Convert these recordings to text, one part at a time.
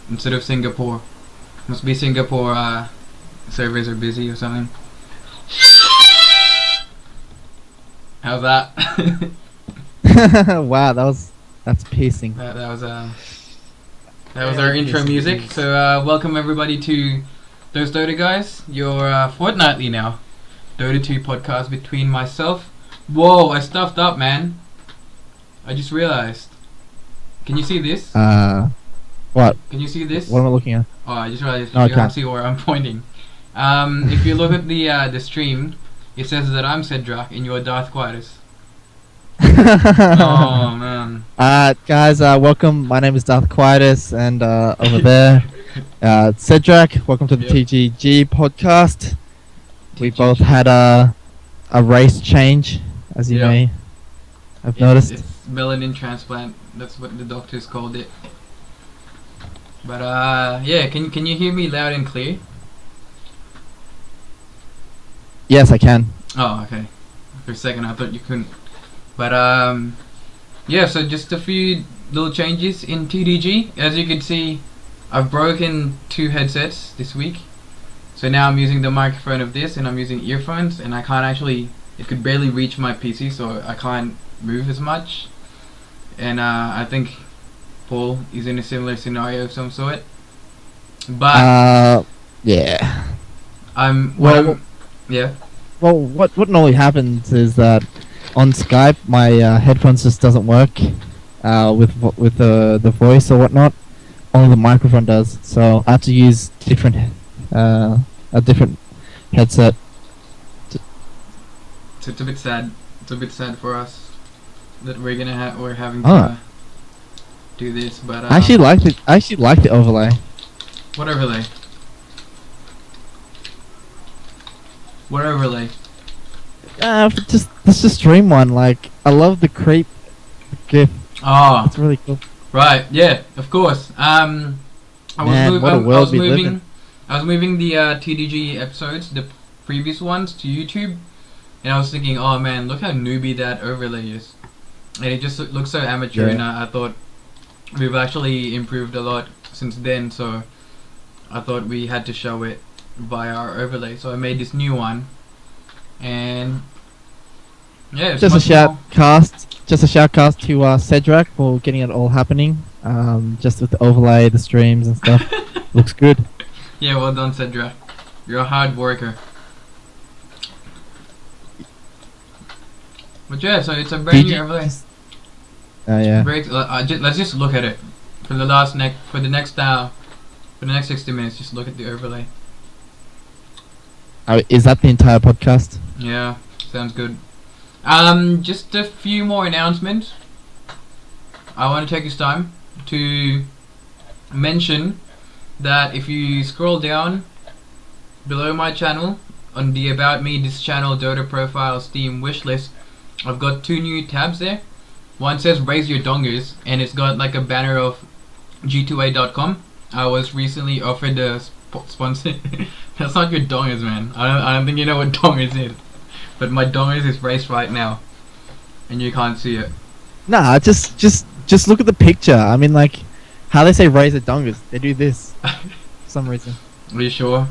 instead of Singapore. Must be Singapore servers are busy or something. How's that? Wow, that's pacing. That was our intro music. So welcome everybody to Those Dota Guys, your fortnightly now Dota 2 podcast between myself. Whoa, I stuffed up, man. I just realized. Can you see this? What? Can you see this? What am I looking at? Oh, I just realized No, you can't see where I'm pointing. If you look at the stream, it says that I'm Cedric and you're Darth Quietus. Oh man. Guys, welcome. My name is Darth Quietus, and over there, Cedric. Welcome to the TDG podcast. We both had a race change, as you may have noticed. It's melanin transplant. That's what the doctors called it. But yeah, can you hear me loud and clear? Yes, I can. Oh, okay. For a second, I thought you couldn't. But yeah. So just a few little changes in TDG. As you can see, I've broken 2 headsets this week. So now I'm using the microphone of this, and I'm using earphones, and I can't actually. It could barely reach my PC, so I can't move as much. And I think Paul is in a similar scenario of some sort. But yeah. Yeah. Well, what normally happens is that on Skype my headphones just doesn't work with the voice or whatnot. Only the microphone does, so I have to use a different headset. It's a bit sad. It's a bit sad for us that we're having to do this. But I actually like it. I actually like the overlay. What overlay? What overlay? Let's just stream one. Like, I love the creep GIF. Oh, it's really cool. Right? Yeah, of course. I was moving the TDG episodes, the previous ones, to YouTube, and I was thinking, oh man, look how newbie that overlay is, and it just looks so amateur. And I thought we've actually improved a lot since then, so I thought we had to show it via our overlay. So I made this new one, and yeah, just a shoutcast to Cedric for getting it all happening. Just with the overlay, the streams and stuff. Looks good. Yeah, well done, Cedric. You're a hard worker. But yeah, so it's a brand new overlay. Yeah. Let's just look at it for the next 60 minutes. Just look at the overlay. Is that the entire podcast? Yeah, sounds good. Just a few more announcements. I want to take this time to mention that if you scroll down below my channel on the About Me, this channel, Dota Profile, Steam wishlist, I've got 2 new tabs there. One says Raise Your Dongers, and it's got like a banner of g2a.com. I was recently offered a sponsor. That's not your dongers, man. I don't think you know what dongers is. But my dongers is raised right now, and you can't see it. Nah, just look at the picture. I mean, like, how they say raise the dongers, they do this for some reason. Are you sure?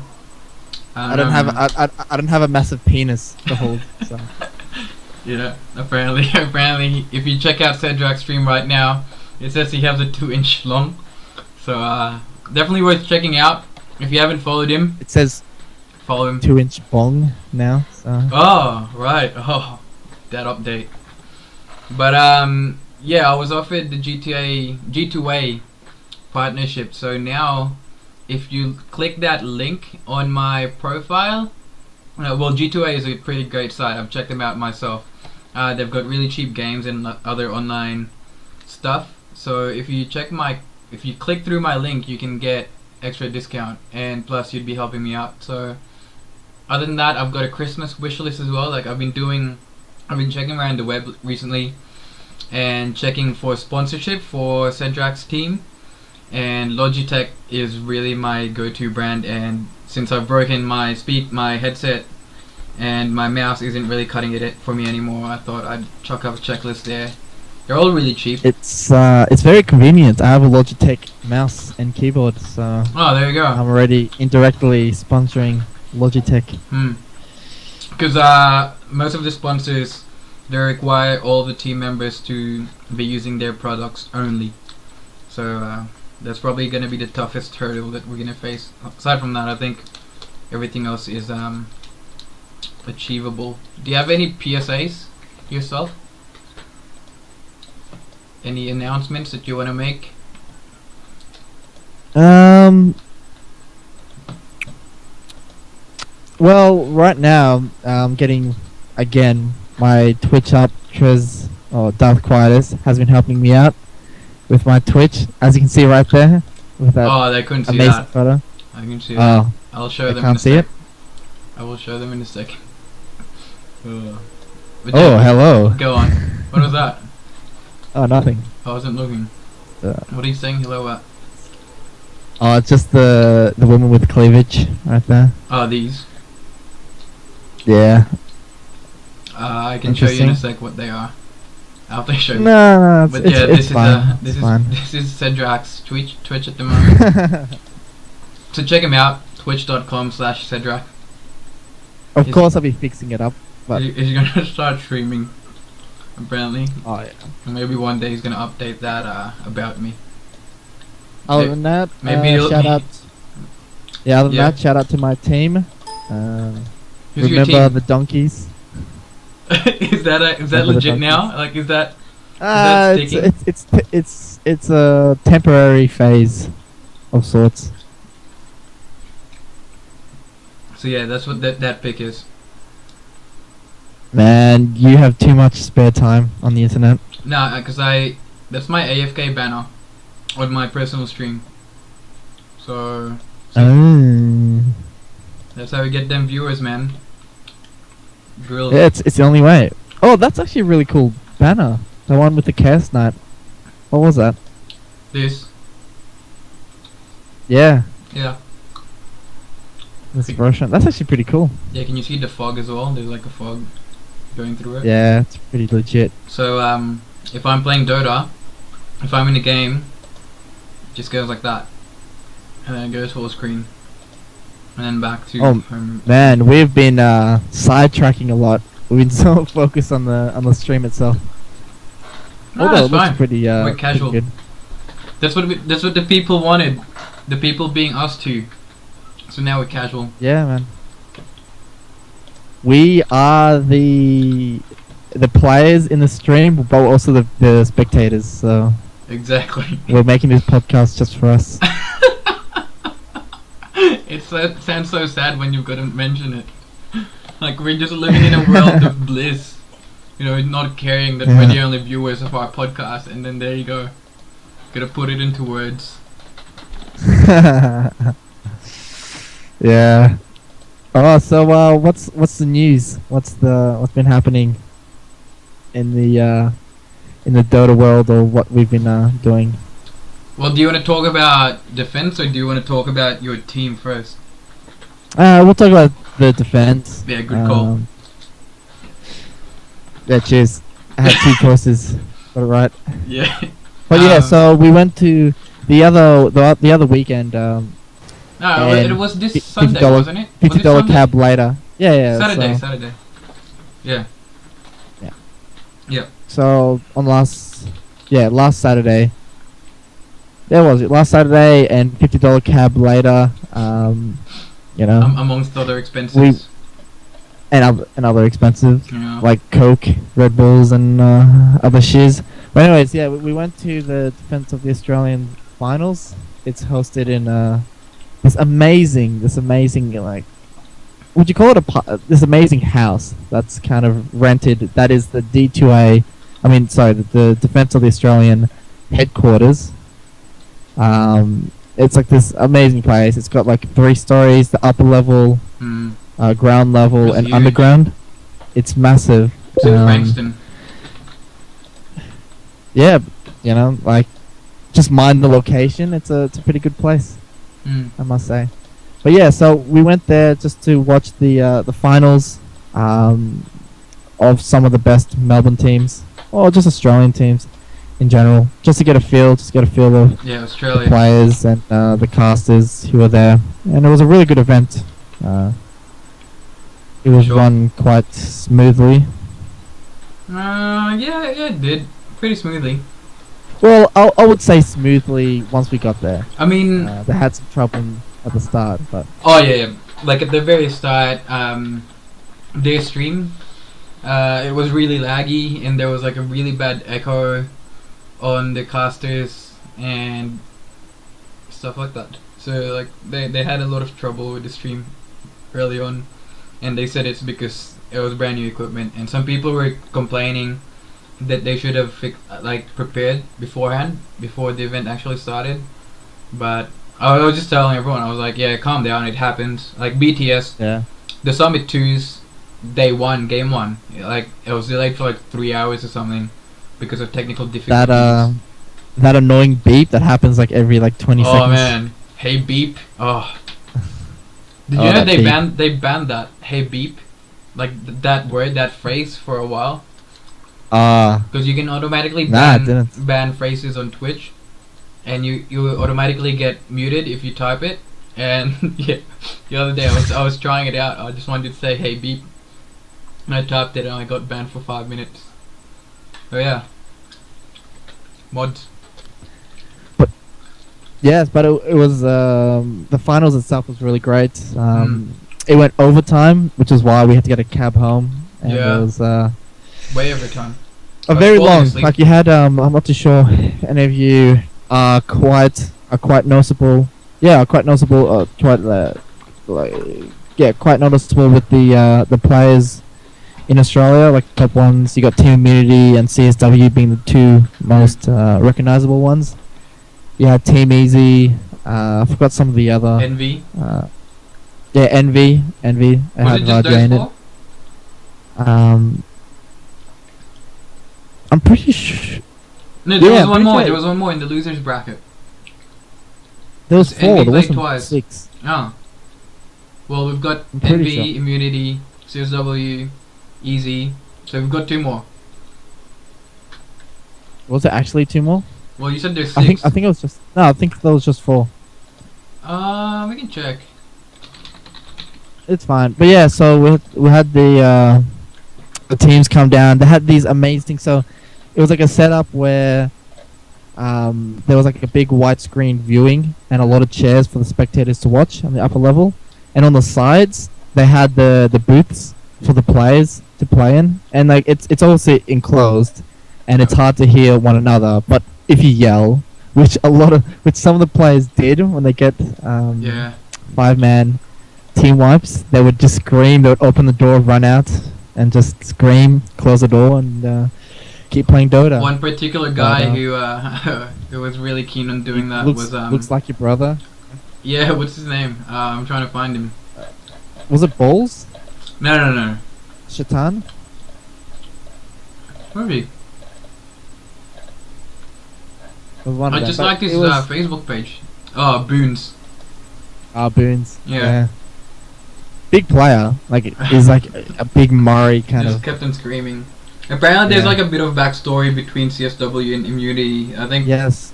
I don't have a massive penis to hold. So. Yeah, apparently, if you check out Cedric's stream right now, it says he has a 2-inch long. So definitely worth checking out. If you haven't followed him, it says follow him. 2-inch bong now. So. Oh right. Oh, that update. But yeah, I was offered the G2A partnership. So now, if you click that link on my profile, well, G2A is a pretty great site. I've checked them out myself. They've got really cheap games and other online stuff. So if you click through my link, you can get extra discount, and plus you'd be helping me out. So other than that, I've got a Christmas wish list as well. Like I've been checking around the web recently and checking for sponsorship for Cedric's team, and Logitech is really my go-to brand. And since I've broken my headset and my mouse isn't really cutting it for me anymore, I thought I'd chuck up a checklist there They're all really cheap. It's very convenient. I have a Logitech mouse and keyboard, so Oh, there you go. I'm already indirectly sponsoring Logitech. Because most of the sponsors, they require all the team members to be using their products only. So that's probably going to be the toughest hurdle that we're going to face. Aside from that, I think everything else is achievable. Do you have any PSAs yourself? Any announcements that you want to make? Well, right now I'm getting again my Twitch up. Trez or Darth Quietus has been helping me out with my Twitch, as you can see right there with that Oh, they couldn't see amazing that. photo. I can see that. Oh, I'll show I them. can't see it. I will show them in a second. But Oh, yeah, hello. go on. What was that? Oh, nothing. I wasn't looking. What are you saying? Hello, what? Oh, it's just the woman with cleavage right there. Oh, these. Yeah. I can show you in a sec what they are. After I show you. No, it's, But it's, yeah, it's fine. this it's is fine. this is Cedrac's Twitch at the moment. So check him out. Twitch.com/Cedrak. Of course, I'll be fixing it up. But He's gonna start streaming. Apparently. oh yeah. And maybe one day he's gonna update that about me. Other than that, maybe he'll- shout out. Yeah, other than Yeah. that, shout out to my team. Who's your Remember team? the donkeys? is that Remember the legit now? donkeys? Like, is that It's sticking? it's a temporary phase of sorts. So yeah, that's what that pick is. Man, you have too much spare time on the internet. Nah, cause that's my AFK banner on my personal stream. So Oh. that's how we get them viewers, man. Grilled. Yeah, it's the only way. Oh, that's actually a really cool banner. The one with the Chaos Knight. What was that? This. Yeah, Yeah. this version. That's actually pretty cool. Yeah, can you see the fog as well? There's like a fog going through it. Yeah, it's pretty legit. So if I'm playing Dota, if I'm in a game, it just goes like that. And then it goes full screen. And then back to Oh, home. Man, we've been sidetracking a lot. We've been so focused on the stream itself. No, Although that's it looks fine. pretty We're casual. pretty good. That's what the people wanted. The people being us two. So now we're casual. Yeah, man. We are the players in the stream, but we're also the spectators. So Exactly. we're making this podcast just for us. It sounds so sad when you've got to mention it. Like we're just living in a world of bliss. You know, not caring that we're Yeah. the only viewers of our podcast, and then there you go. Gotta put it into words. Yeah. Oh, so what's the news? What's been happening in the Dota world, or what we've been doing? Well, do you want to talk about defense, or do you want to talk about your team first? We'll talk about the defense. Yeah, good call. Yeah, cheers. I had two choices. Got it right. Yeah. But yeah, so we went to the other weekend. No, and it was this $50 Sunday, wasn't it? Was it $50 Sunday? cab later. Yeah. Saturday. Yeah. Yeah. Yeah. So on last Saturday. Yeah, was it last Saturday and $50 cab later? You know, Amongst other expenses. and other expensive Yeah. like Coke, Red Bulls, and other shiz. But anyways, yeah, we went to the Defense of the Australian finals. It's hosted in this amazing like, would you call it this amazing house that's kind of rented? That is the D2A. I mean, sorry, the Defense of the Australian headquarters. It's like this amazing place. It's got like 3 stories, the upper level, ground level, It's and huge. underground. It's massive. It's in Frankston. Yeah, you know, like, just mind the location. It's a pretty good place, I must say. But yeah, so we went there just to watch the finals of some of the best Melbourne teams, or just Australian teams. in general, just to get a feel, of Yeah, the Australia. players and the casters who were there, and it was a really good event. It was Sure. run quite smoothly. Yeah, it did pretty smoothly. Well, I would say smoothly once we got there. I mean, They had some trouble at the start, but oh yeah, like at the very start, their stream, it was really laggy, and there was like a really bad echo on the casters and stuff like that. So like they had a lot of trouble with the stream early on, and they said it's because it was brand new equipment, and some people were complaining that they should have prepared beforehand before the event actually started. But I was just telling everyone, I was like, yeah, calm down, it happens. Like BTS, yeah, the Summit 2's day one, game one, like it was delayed for like 3 hours or something because of technical difficulties. that annoying beep that happens like every like 20 Oh seconds. man, hey beep. Oh, did Oh, you know that beep. they banned that hey beep, like that word, that phrase for a while, because you can automatically Nah, I didn't. ban phrases on Twitch, and you automatically get muted if you type it. And yeah, the other day I was trying it out. I just wanted to say hey beep, and I typed it and I got banned for 5 minutes. Oh yeah, mods. Yes, but it was the finals itself was really great. Mm. It went overtime, which is why we had to get a cab home, and Yeah. it was Way over time. a I was very falling long. asleep. Like you had, I'm not too sure if any of you are quite noticeable. Yeah, quite noticeable. Quite noticeable with the players in Australia. Like the top ones, you got Team Immunity and CSW being the two most recognizable ones. You had Team Easy. I forgot some of the other. Envy. Yeah, Envy. I Was it had just Raja those in it. four? I'm pretty sure No, there Yeah, was one pretty more. sure- There was one more in the losers bracket. there was It's four. Envy There played wasn't twice. 6. Oh. Well, we've got I'm pretty Envy, sure. Immunity, CSW, Easy. So we've got two more. Was it actually 2 more? Well, you said there's I six. think it was just no. I think there was just 4. We can check. It's fine. But yeah, so we had the teams come down. They had these amazing. So it was like a setup where there was like a big widescreen viewing and a lot of chairs for the spectators to watch on the upper level, and on the sides they had the booths for the players to play in, and like it's also enclosed, and it's hard to hear one another. But if you yell, which some of the players did when they get Yeah. 5-man team wipes, they would just scream. They would open the door, run out, and just scream, close the door, and keep playing Dota. One particular guy But, who who was really keen on doing that looks, was looks like your brother. yeah. What's his name? I'm trying to find him. Was it Balls? No. Shaitan? Where is he? Was one I of them, just but liked his it was Facebook page. Oh, Boons. Boons. Yeah. Big player. Like he's like a big Murray kind Just of. kept on screaming. Apparently, there's Yeah. like a bit of backstory between CSW and Immunity. I think. Yes.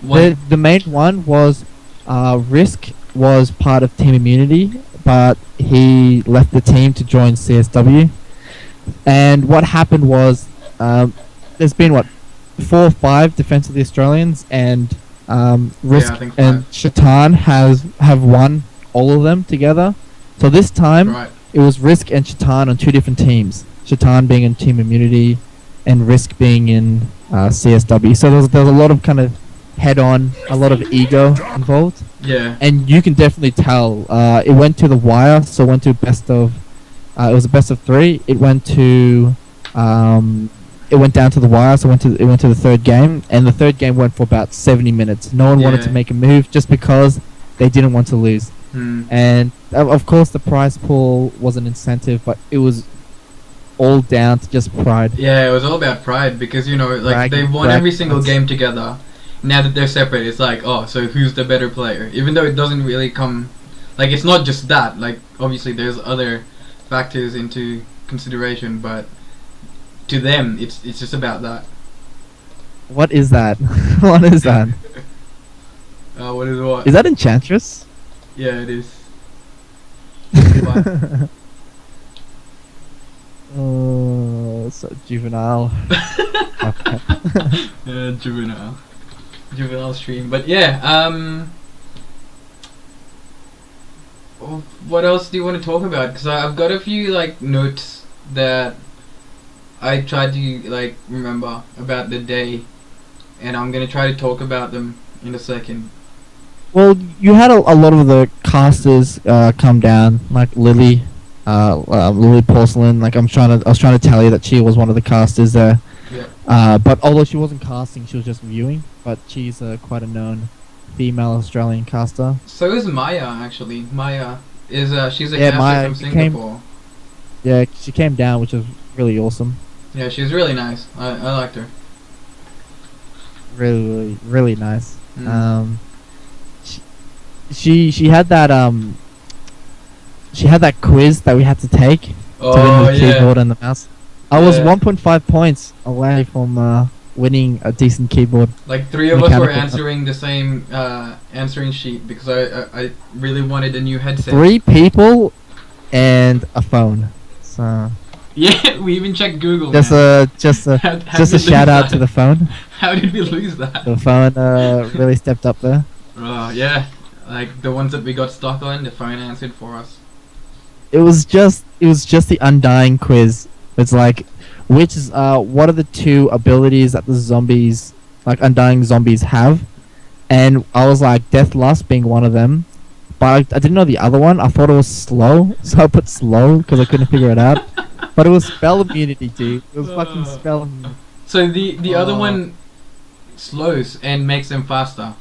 One- The main one was Risk was part of Team Immunity, but he left the team to join CSW. And what happened was there's been 4 or 5 Defense of the Australians, and Risk I think and Shaitan have won all of them together. So this time Right. it was Risk and Shaitan on 2 different teams. Shaitan being in Team Immunity, and Risk being in CSW. So there was a lot of kind of head-on, a lot of ego involved, Yeah. and you can definitely tell. It went to the wire, so it went to best of. It was a best of 3. It went to. It went down to the wire, so it went to the third game, and the third game went for about 70 minutes. No one wanted to Yeah. make a move just because they didn't want to lose. Hmm. And of course, the prize pool was an incentive, but it was all down to just pride. Yeah, it was all about pride because like Bragging, they won every bragging, single that's- game together. Now that they're separate, it's like, oh, so who's the better player? Even though it doesn't really come, like it's not just that. Like obviously there's other factors into consideration, but to them it's just about that. What is that? What is that? What is what? Is that Enchantress? Yeah, it is. Oh, so juvenile. Juvenile stream. But yeah, what else do you want to talk about? Because I've got a few like notes that I tried to like remember about the day, and I'm gonna try to talk about them in a second. Well, you had a lot of the casters come down, like Lily, Lily Porcelain. Like I was trying to tell you that she was one of the casters there. Yeah. But although she wasn't casting, she was just viewing. But she's quite a known female Australian caster. So is Maya actually. Maya is she's a Yeah, caster Maya from Singapore. Yeah, she came down, which was really awesome. Yeah, she's really nice. I liked her. Really, really, really nice. Mm. She had that quiz that we had to take to Oh win the yeah. keyboard and the mouse. I was Yeah. 1.5 points away from winning a decent keyboard. Like 3 of us were Mechanical. answering the same answering sheet because I really wanted a new headset. 3 people and a phone. So Yeah, we even checked Google. just man. a just a How just did a we shout lose out that? to the phone. How did we lose that? The phone really stepped up there. Yeah, like the ones that we got stuck on, the phone answered for us. It was just the undying quiz. It's like what are the 2 abilities that the zombies, like undying zombies, have? And I was like Death Lust being one of them, but I didn't know the other one. I thought it was slow, so I put slow because I couldn't figure it out. But it was spell immunity, dude. It was fucking spell immunity. So the other one slows and makes them faster.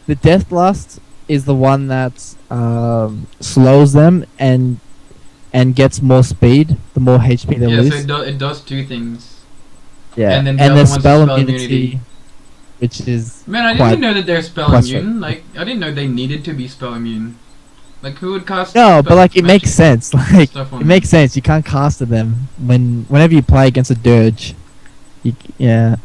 The Death Lust is the one that slows them and gets more speed the more HP they Yeah, lose. so it does 2 things. Yeah, And then and the other there's one's spell spell immunity, immunity. which is Man, I didn't quite even know that they're spell frustrating. immune. Like, I didn't know they needed to be spell immune. Like, who would cast? No, but like it magic makes sense. Like stuff on it makes sense. You can't cast to them whenever you play against a dirge. Yeah,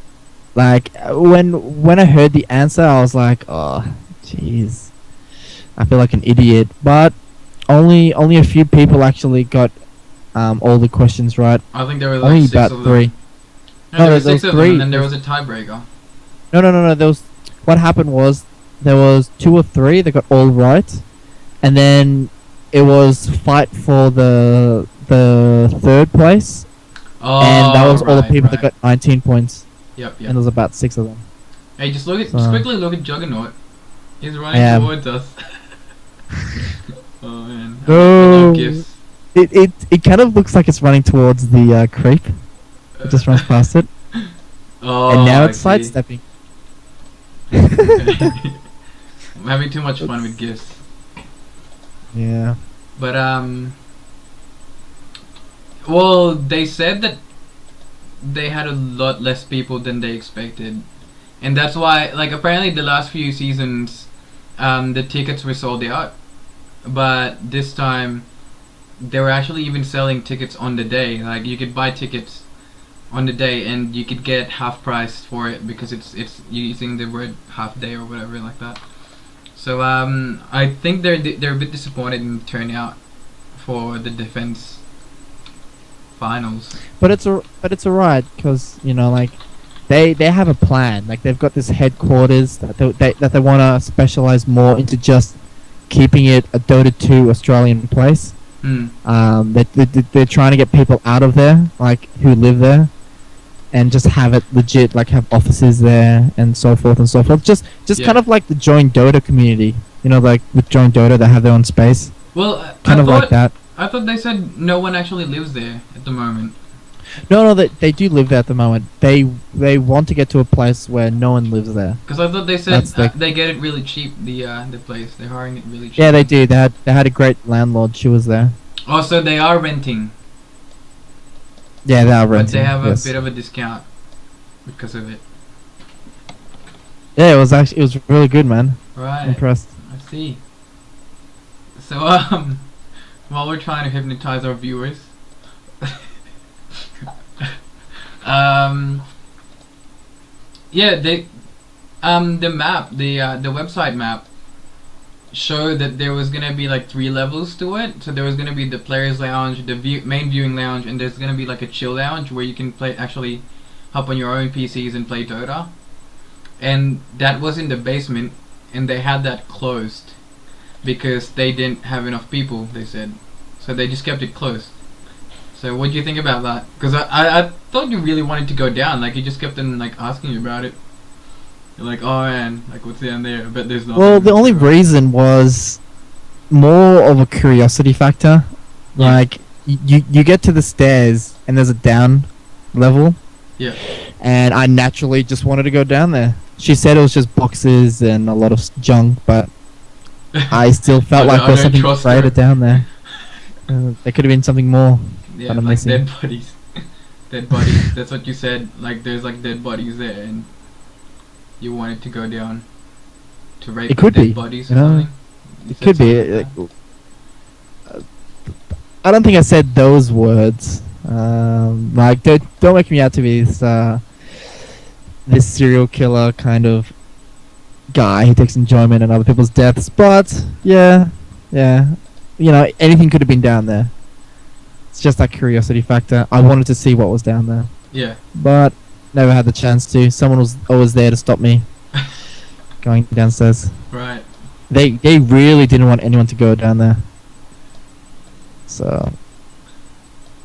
like when I heard the answer, I was like, oh, jeez, I feel like an idiot. But only a few people actually got all the questions right. I think there was Only like 6 about of 3. them. No, No, there were there was 6 of them, 3. and then there was a tiebreaker. No. There was what happened was there was 2 or 3 that got all right, and then it was fight for the 3rd place, Oh, and that was all the right, people right. that got 19 points, Yep. and there was about 6 of them. Hey, just just So- quickly look at Juggernaut. He's running I am. towards us. Oh man. I No. love gifts. It kind of looks like it's running towards the creep. It just runs past it, Oh, and now I it's see. sidestepping. I'm having too much fun with gifts. Yeah. But well, they said that they had a lot less people than they expected, and that's why, like, apparently the last few seasons, the tickets were sold out, but this time they were actually even selling tickets on the day. Like, you could buy tickets on the day and you could get half price for it because it's using the word half day or whatever like that. So I think they're a bit disappointed in the turnout for the defense finals. But it's alright because like they have a plan. Like they've got this headquarters that they want to specialize more into just keeping it a Dota 2 Australian place. They're trying to get people out of there, like who live there, and just have it legit, like have offices there and so forth and so forth. Just Yeah. kind of like the Join Dota community. Like with Join Dota, they have their own space. Well, Kind I of thought, like that. I thought they said no one actually lives there at the moment. No, they do live there at the moment. They want to get to a place where no one lives there. Because I thought they said That's they get it really cheap. The place they're hiring it really cheap. Yeah, they do. They had a great landlord. She was there. Oh, so they are renting, Yeah, they are but renting. they have yes. a bit of a discount because of it. Yeah, it was really good, man. Right. Impressed. I see. So while we're trying to hypnotize our viewers, yeah, they the map, the website map showed that there was gonna be like 3 levels to it. So there was gonna be the players lounge, the main viewing lounge, and there's gonna be like a chill lounge where you can play actually hop on your own PCs and play Dota. And that was in the basement, and they had that closed because they didn't have enough people. They said, so they just kept it closed. So what do you think about that? Because I thought you really wanted to go down. Like you just kept on like asking you about it. You're like, oh man, like what's down there? I bet there's nothing. Well, the only reason was more of a curiosity factor. Yeah. Like you get to the stairs and there's a down level. Yeah. And I naturally just wanted to go down there. She said it was just boxes and a lot of junk, but I still felt like there's something greater down there. There could have been something more. Yeah, like missing. dead bodies. Dead bodies. That's what you said. Like there's like dead bodies there, and you wanted to go down to rape It could dead be, bodies you or know? something. You It said could be. something like that. I don't think I said those words. Like don't make me out to be this serial killer kind of guy who takes enjoyment in other people's deaths. But yeah, you know, anything could have been down there. It's just that curiosity factor. I wanted to see what was down there, Yeah. but never had the chance to. Someone was always there to stop me going downstairs. Right. They really didn't want anyone to go down there. So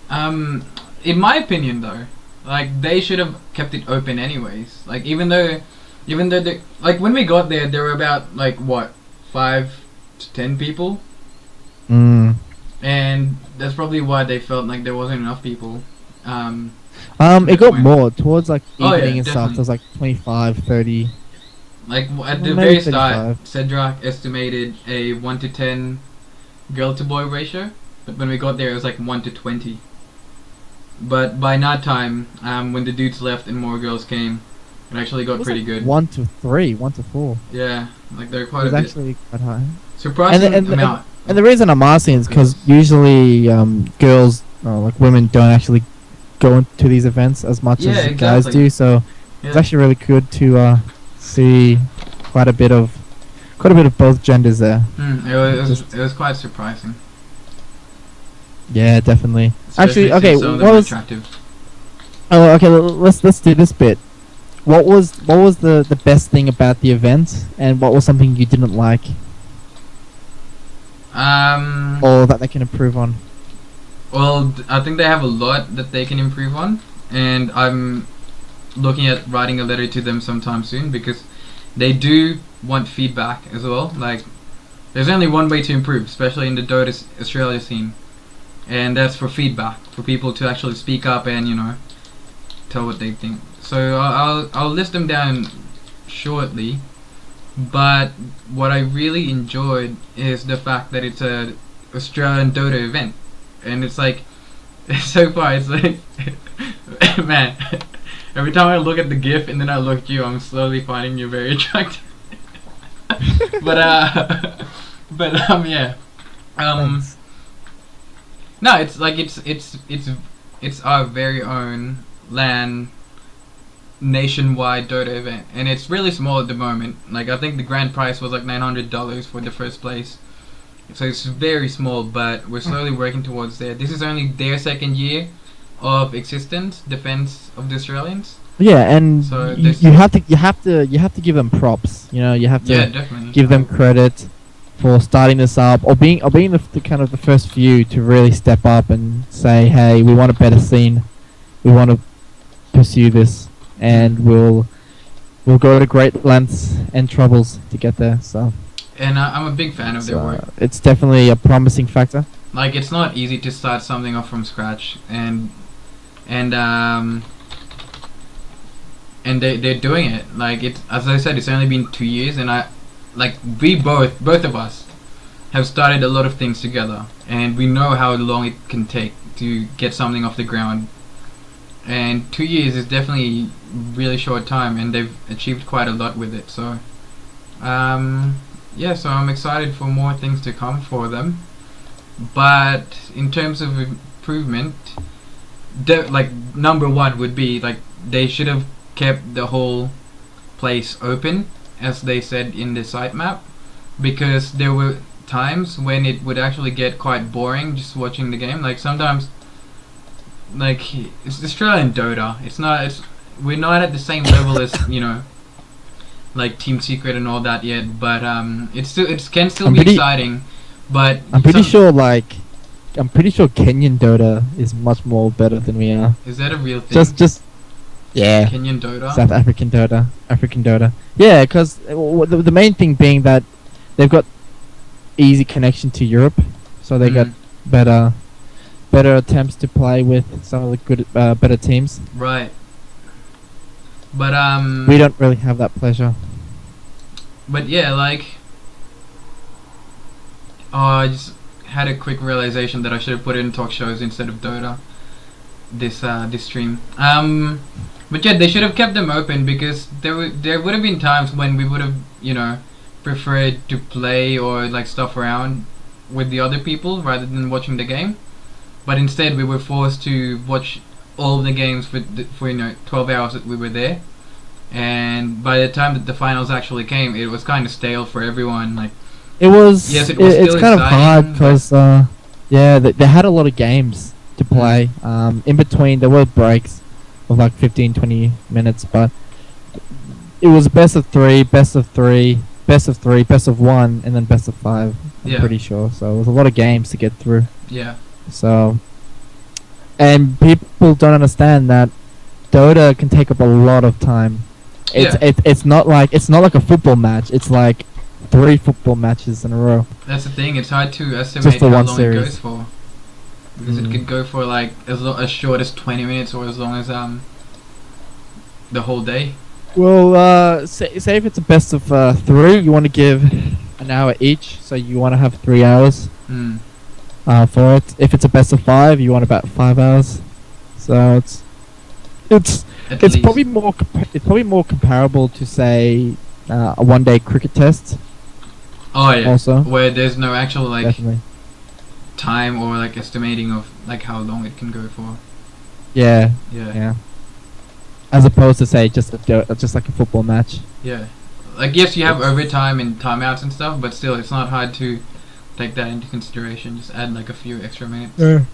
In my opinion, though, like they should have kept it open anyways. Like even though they, like when we got there were about like what 5 to 10 people, and that's probably why they felt like there wasn't enough people. it got more towards like Oh, evening yeah, and stuff. definitely. There was like 25, 30. Like at Well, the maybe very start, 35. Cedric estimated a 1 to 10 girl to boy ratio, but when we got there it was like 1 to 20. But by night time, when the dudes left and more girls came, it actually got It was pretty like good. 1 to 3, 1 to 4. Yeah, like they're It quite was a bit. actually quite high. Surprising and the- amount. And the reason I'm asking is because usually girls, like women, don't actually go into these events as much Yeah, as guys exactly. do. So Yeah. it's actually really good to see quite a bit of both genders there. It was quite surprising. Yeah, definitely. Especially Actually, okay, since some of them what were was? attractive. Oh, okay. Let's do this bit. What was the best thing about the event, and what was something you didn't like, or that they can improve on? Well, I think they have a lot that they can improve on, and I'm looking at writing a letter to them sometime soon because they do want feedback as well. Like, there's only one way to improve, especially in the Dota Australia scene, and that's for feedback, for people to actually speak up and tell what they think. So I'll list them down shortly. But what I really enjoyed is the fact that it's a Australian Dota event, and it's like so far it's like man, every time I look at the GIF and then I look at you, I'm slowly finding you very attractive. but yeah, Thanks. no, it's like it's our very own LAN nationwide Dota event, and it's really small at the moment. Like I think the grand prize was like $900 for the first place, so it's very small. But we're slowly working towards there. This is only their second year of existence, defense of the Australians. Yeah, and So you have to give them props. You know, you have to Yeah, definitely. give them credit for starting this up, or being the kind of the first few to really step up and say, hey, we want a better scene, we want to pursue this, and we'll go to great lengths and troubles to get there. So, And I'm a big fan of their work. it's definitely a promising factor. Like it's not easy to start something off from scratch, and they're doing it. Like it's, as I said, it's only been 2 years, and we both of us have started a lot of things together, and we know how long it can take to get something off the ground. And 2 years is definitely really short time, and they've achieved quite a lot with it. So, yeah, so I'm excited for more things to come for them. But in terms of improvement, like number one would be like they should have kept the whole place open, as they said in the sitemap, because there were times when it would actually get quite boring just watching the game. Like sometimes, like it's Australian Dota. We're not at the same level as like Team Secret and all that yet. But it can still be exciting. But I'm pretty sure Kenyan Dota is much more better than we are. Is that a real thing? Yeah. Kenyan Dota. South African Dota. Yeah, because the main thing being that they've got easy connection to Europe, so they got better attempts to play with some of the good better teams. Right. But we don't really have that pleasure. But yeah, like I just had a quick realization that I should have put it in talk shows instead of Dota. This stream. But yeah, they should have kept them open, because there would have been times when we would have preferred to play or like stuff around with the other people rather than watching the game. But instead we were forced to watch all of the games for 12 hours that we were there. And by the time that the finals actually came, it was kind of stale for everyone. Like it was. Yes, it was it's still kind of exciting, hard because they had a lot of games to play. In between there were breaks of like 15-20 minutes, but it was best of 3, best of 3, best of 3, best of 1, and then best of 5. I'm pretty sure. So it was a lot of games to get through. Yeah. So, and people don't understand that Dota can take up a lot of time. It's not like a football match. It's like 3 football matches in a row. That's the thing. It's hard to estimate how long it goes for, because it could go for like as short as 20 minutes or as long as the whole day. Well, say if it's a best of 3, you want to give an hour each, so you want to have 3 hours for it. If it's a best of 5, you want about 5 hours. So it's probably more comparable to say a 1-day cricket test. Oh yeah. Also, where there's no actual like definitely time or like estimating of like how long it can go for. Yeah. Yeah. As opposed to say just like a football match. Yeah. Like yes, you have overtime and timeouts and stuff, but still, it's not hard to take that into consideration. Just add like a few extra minutes. Yeah.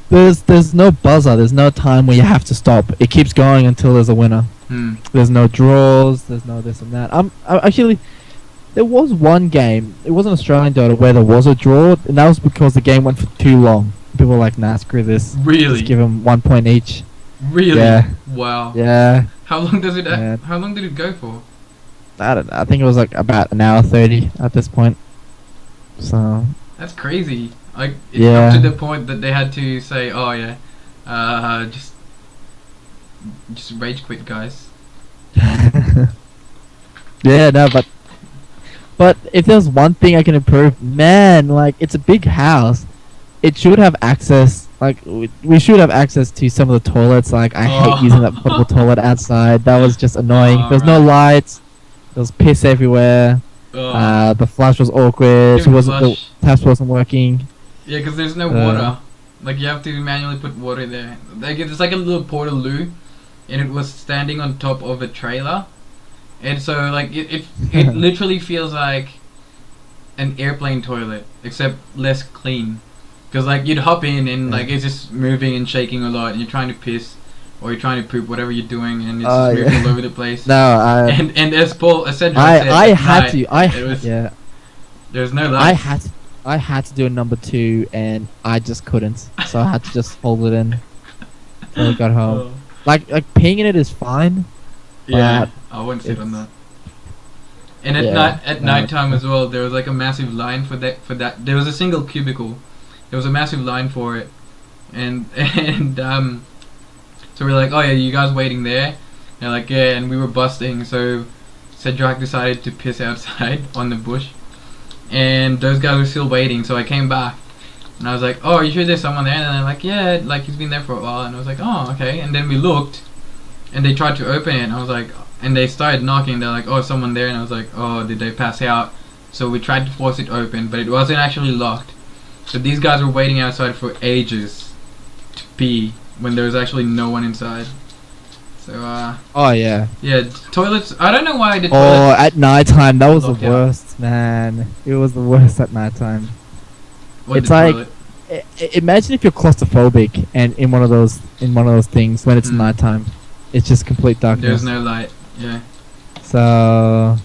There's no buzzer. There's no time where you have to stop. It keeps going until there's a winner. There's no draws. There's no this and that. Actually, there was one game. It wasn't Australian Dota where there was a draw, and that was because the game went for too long. People were like, "Nah, screw this. Really? Just give them 1 point each." Really? Yeah. Wow. Yeah. How long does it? How long did it go for? I don't know. I think it was like about an hour 30 at this point. So. That's crazy. Like it's up to the point that they had to say, "Oh yeah, just rage quit, guys." Yeah, no, but if there's one thing I can improve, man, like it's a big house. It should have access. Like we should have access to some of the toilets. Like I hate using that portable toilet outside. That was just annoying. There's no lights. There was piss everywhere. The flush was awkward. The taps wasn't working. Yeah, because there's no water. Like you have to manually put water there. Like it's like a little portaloo, and it was standing on top of a trailer, and so like it literally feels like an airplane toilet, except less clean. Because like you'd hop in and like it's just moving and shaking a lot, and you're trying to piss or you're trying to poop, whatever you're doing, and it's just moving all over the place. No, and as Paul said, there's no light. I had to do a number 2, and I just couldn't, so I had to just hold it in until I got home. Like peeing in it is fine. Yeah, I won't sit on that. And at nighttime as well, there was like a massive line for that. There was a single cubicle. There was a massive line for it, and so we're like, oh yeah, you guys waiting there? And they're like, yeah, and we were busting, so Cedric decided to piss outside on the bush, and those guys were still waiting, so I came back, and I was like, oh, are you sure there's someone there? And they're like, yeah, like he's been there for a while, and I was like, oh, okay, and then we looked, and they tried to open it, and I was like, and they started knocking, they're like, oh, someone there, and I was like, oh, did they pass out? So we tried to force it open, but it wasn't actually locked. So these guys were waiting outside for ages to pee when there was actually no one inside. So Oh yeah. yeah, toilets. I don't know why the Oh, toilets. at nighttime, that was the Locked out. worst, man. It was the worst at nighttime. What It's the like, toilet? imagine if you're claustrophobic and in one of those things when it's Hmm. nighttime, it's just complete There's darkness. no light. Yeah. So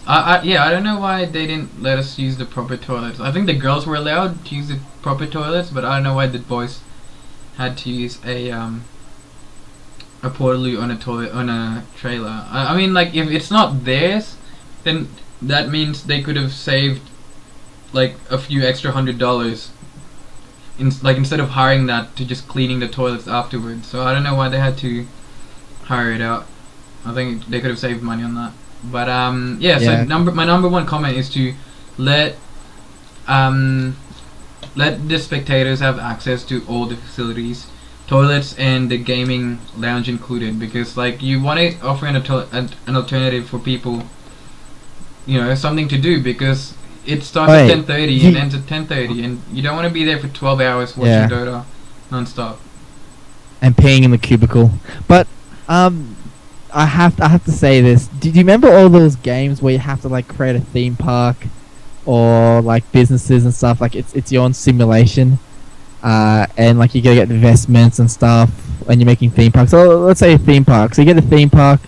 Yeah, I don't know why they didn't let us use the proper toilets. I think the girls were allowed to use the proper toilets, but I don't know why the boys had to use a portaloo on a toilet on a trailer. I mean, like if it's not theirs, then that means they could have saved like a few extra $100 instead of hiring that to just cleaning the toilets afterwards. So I don't know why they had to hire it out. I think they could have saved money on that. But yeah. So yeah, my number one comment is to let um let the spectators have access to all the facilities, toilets and the gaming lounge included, because like you want to offer an alternative for people, something to do, because it starts at Wait, 10:30 and ends at 10:30, and you don't want to be there for 12 hours watching Yeah. Dota non-stop. and peeing in the cubicle. But I have to say this. Do you remember all those games where you have to like create a theme park or like businesses and stuff? Like it's your own simulation, and like you gotta get investments and stuff, and you're making theme parks. So let's say a theme park. So you get a theme park,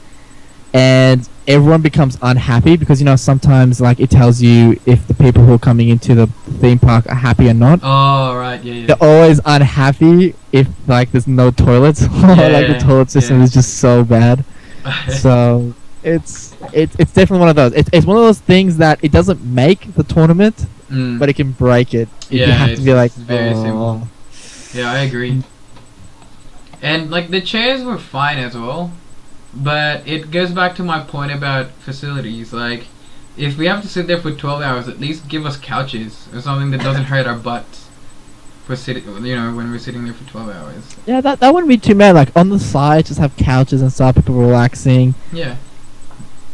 and everyone becomes unhappy because sometimes like it tells you if the people who are coming into the theme park are happy or not. Oh right, yeah. They're always unhappy if like there's no toilets or like the Yeah, toilet system yeah. is just so bad. So it's definitely one of those. It's one of those things that it doesn't make the tournament, Mm. but it can break it. If you Yeah, have to be like, it's very oh. simple. Yeah, I agree. And like the chairs were fine as well, but it goes back to my point about facilities. Like, if we have to sit there for 12 hours, at least give us couches or something that doesn't hurt our butts for sitting. When we're sitting there for 12 hours. Yeah, that wouldn't be too bad. Like on the side, just have couches and stuff, people relaxing. Yeah.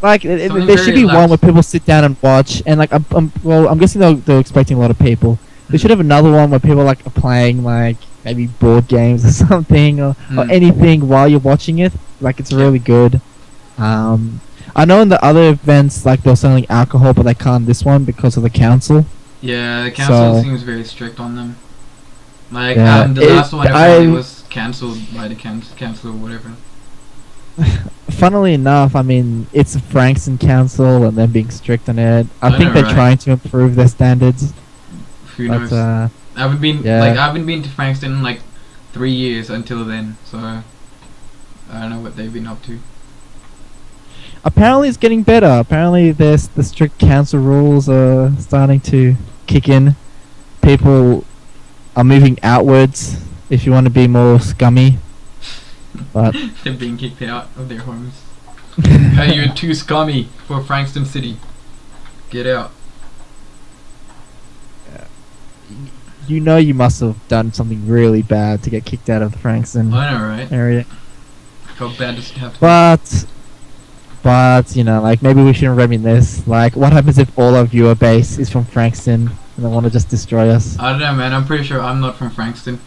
Like Something there very should be one relaxed. where people sit down and watch, and like I'm guessing they're expecting a lot of people. They should have another one where people like are playing like maybe board games or something or Mm. anything while you're watching it. Like it's really good. I know in the other events like they're selling alcohol, but they can't this one because of the council. Yeah, the council So- seems very strict on them. Like, Yeah, the last one I- apparently was cancelled by the council or whatever. Funnily enough, I mean it's a Frankston council and them being strict on it. I I think know, they're right? trying to improve their standards. Who But knows? I haven't been yeah. I haven't been to Frankston in like 3 years until then, so I don't know what they've been up to. apparently it's getting better. Apparently the strict council rules are starting to kick in. People are moving outwards if you want to be more scummy. But They're being kicked out of their homes. Hey, you're too scummy for Frankston City. Get out. you must have done something really bad to get kicked out of the Frankston I know, right? area. How bad does it have to But like maybe we shouldn't reminisce. Like, what happens if all our viewer base is from Frankston and they want to just destroy us? be? I don't know, man. I'm pretty sure I'm not from Frankston.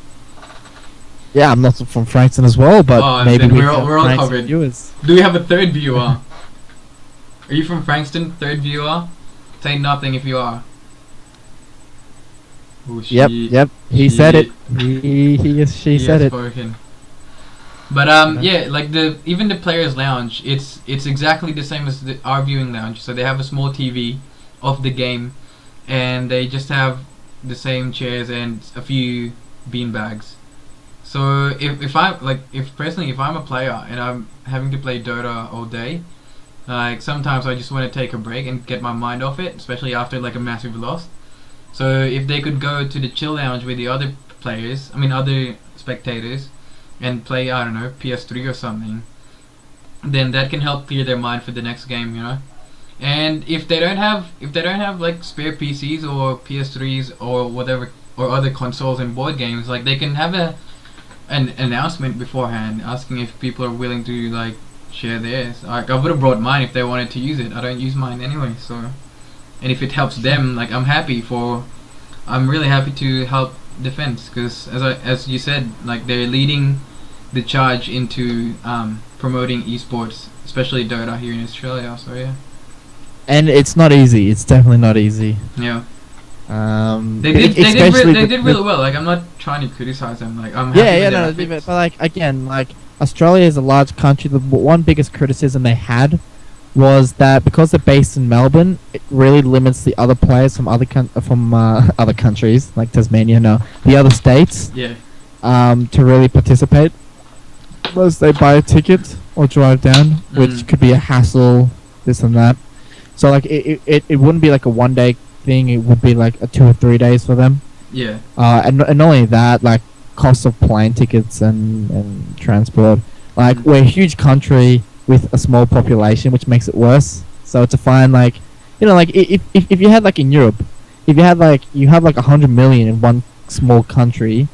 Yeah, I'm not from Frankston as well, but Oh, maybe then we we're all- have we're all Frankston covered. viewers. Do we have a third viewer? Are you from Frankston? Third viewer? Say nothing if you are. Oh, Yep, shit. yep. He said it. Shit. She He said has it. spoken. But yeah, like even the players' lounge, it's exactly the same as our viewing lounge. So they have a small TV of the game, and they just have the same chairs and a few bean bags. So if I'm a player and I'm having to play Dota all day, like sometimes I just want to take a break and get my mind off it, especially after like a massive loss. So if they could go to the chill lounge with the other other spectators, and play, I don't know, PS3 or something, then that can help clear their mind for the next game. And if they don't have like spare PCs or PS3s or whatever or other consoles and board games, like they can have an announcement beforehand asking if people are willing to like share theirs. Like I would have brought mine if they wanted to use it. I don't use mine anyway, so. And if it helps them, like I'm really happy to help defense because as you said, like they're leading the charge into promoting esports, especially Dota here in Australia. So yeah. And it's not easy. It's definitely not easy. Yeah. They did really well. Like I'm not trying to criticize them. Like I'm happy yeah, yeah, with their no, efforts. but like again, like Australia is a large country. The one biggest criticism they had was that because they're based in Melbourne, it really limits the other players from other countries like Tasmania, no, the other states, Yeah. to really participate. Unless they buy a ticket or drive down, which could be a hassle, this and that. So like it wouldn't be like a 1 day thing. It would be like a 2 or 3 days for them. Yeah. And not only that, like cost of plane tickets and transport. Like we're a huge country with a small population, which makes it worse. So to find like, like if you had like in Europe, if you had like you have like 100 million in one small country,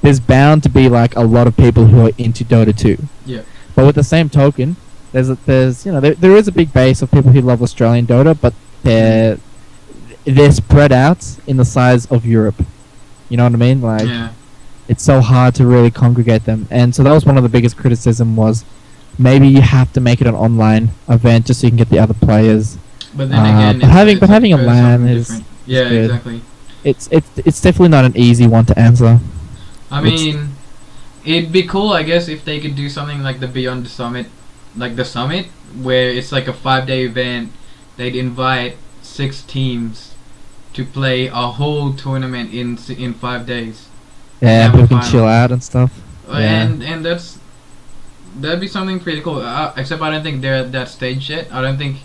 there's bound to be like a lot of people who are into Dota 2. Yeah. But with the same token, there is a big base of people who love Australian Dota, but they're spread out in the size of Europe. You know what I mean? Like, Yeah. it's so hard to really congregate them. And so that was one of the biggest criticism was maybe you have to make it an online event just so you can get the other players. But then again, but having a LAN is different. Yeah, good. exactly. It's definitely not an easy one to answer. I mean, it'd be cool, I guess, if they could do something like the Beyond the Summit, where it's like a 5-day event. They'd invite 6 teams to play a whole tournament in 5 days. Yeah, people can chill out and stuff. And that'd be something pretty cool. Except I don't think they're at that stage yet. I don't think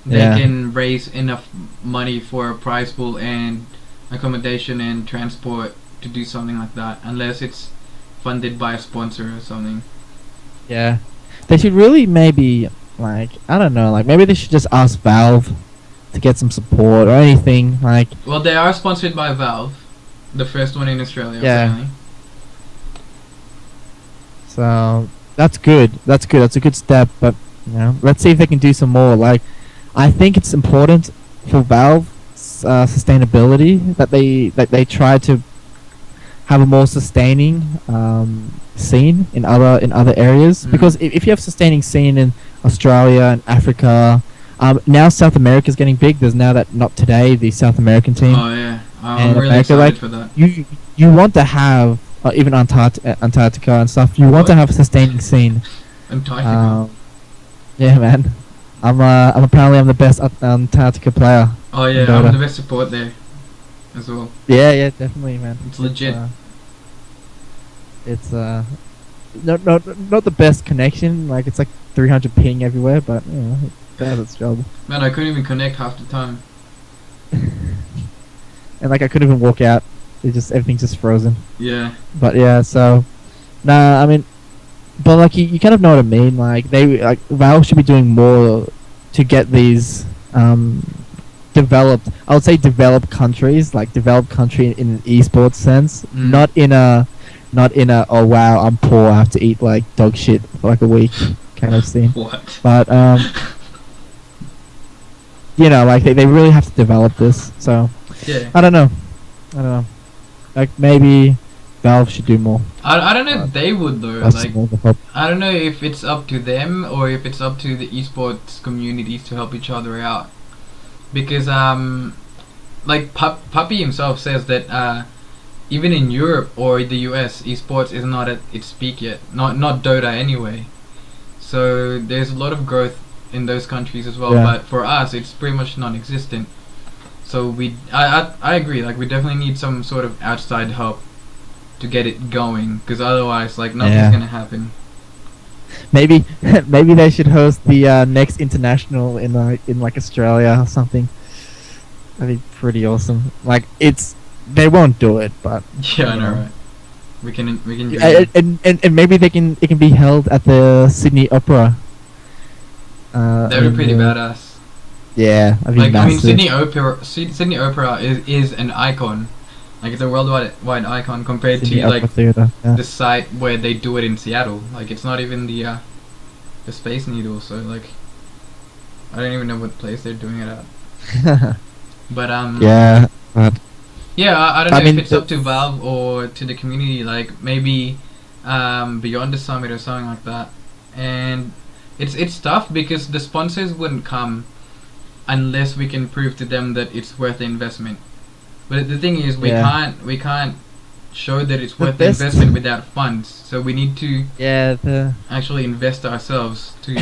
they can raise enough money for a prize pool and accommodation and transport to do something like that, unless it's funded by a sponsor or something. Yeah, they should really maybe like I don't know, like maybe they should just ask Valve to get some support or anything. Like, well, they are sponsored by Valve, the first one in Australia. Yeah. Apparently. So that's good. That's good. That's a good step. But let's see if they can do some more. Like, I think it's important for Valve sustainability that they try to have a more sustaining scene in other areas. Because if you have sustaining scene in Australia and Africa, now South America is getting big. There's now that Not Today, the South American team. Oh yeah, I'm really excited for that. You want to have even Antarctica and stuff. You want to have a sustaining scene. Antarctica. Yeah, man. I'm apparently the best Antarctica player. Oh yeah, I'm the best support there, as well. Yeah, definitely, man. It's legit. It's not the best connection. Like it's like 300 ping everywhere, but it does its job. Man, I couldn't even connect half the time. And like I couldn't even walk out. Everything's just frozen. Yeah. But yeah, so I mean, but like you kind of know what I mean. Like Valve should be doing more to get these developed. I would say developed countries, like developed country in an esports sense, not in a oh wow I'm poor I have to eat like dog shit for like a week kind of thing. What? But like they really have to develop this. So yeah. I don't know. Like maybe Valve should do more. I don't know if they would though. Like I don't know if it's up to them or if it's up to the esports communities to help each other out. Because like Puppy himself says that even in Europe or the US, esports is not at its peak yet. Not Dota anyway. So there's a lot of growth in those countries as well. But for us, it's pretty much non-existent. So I agree. Like we definitely need some sort of outside help to get it going. Because otherwise, like nothing's gonna happen. Maybe they should host the next international in like Australia or something. That'd be pretty awesome. Like they won't do it, but yeah, I know, right? We can do it. And maybe it can be held at the Sydney Opera. That'd be pretty badass. Yeah, I mean Sydney Opera is an icon. Like it's a worldwide icon compared Sydney to Opera like Theatre, the site where they do it in Seattle. Like it's not even the Space Needle, so like I don't even know what place they're doing it at. But yeah, but Yeah, I don't I know if mean, it's up to Valve or to the community, like maybe beyond the summit or something like that. And it's tough because the sponsors wouldn't come unless we can prove to them that it's worth the investment. But the thing is, yeah, we can't show that it's the worth the best. investment without funds. So we need to Yeah, the actually invest ourselves to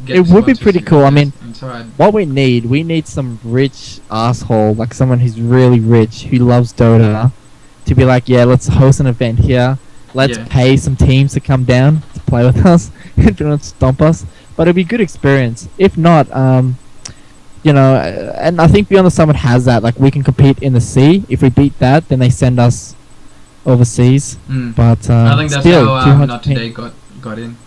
get it the would be sponsors pretty to cool. I mean, invest inside. what we need some rich asshole, like someone who's really rich who loves Dota, to be like, yeah, let's host an event here. Let's Yeah, pay some teams to come down to play with us and do not stomp us. But it'd be a good experience. If not, and I think Beyond the Summit has that. Like we can compete in the sea. If we beat that, then they send us overseas. mm. But I think that's still, how 200 Not ping. Today got in.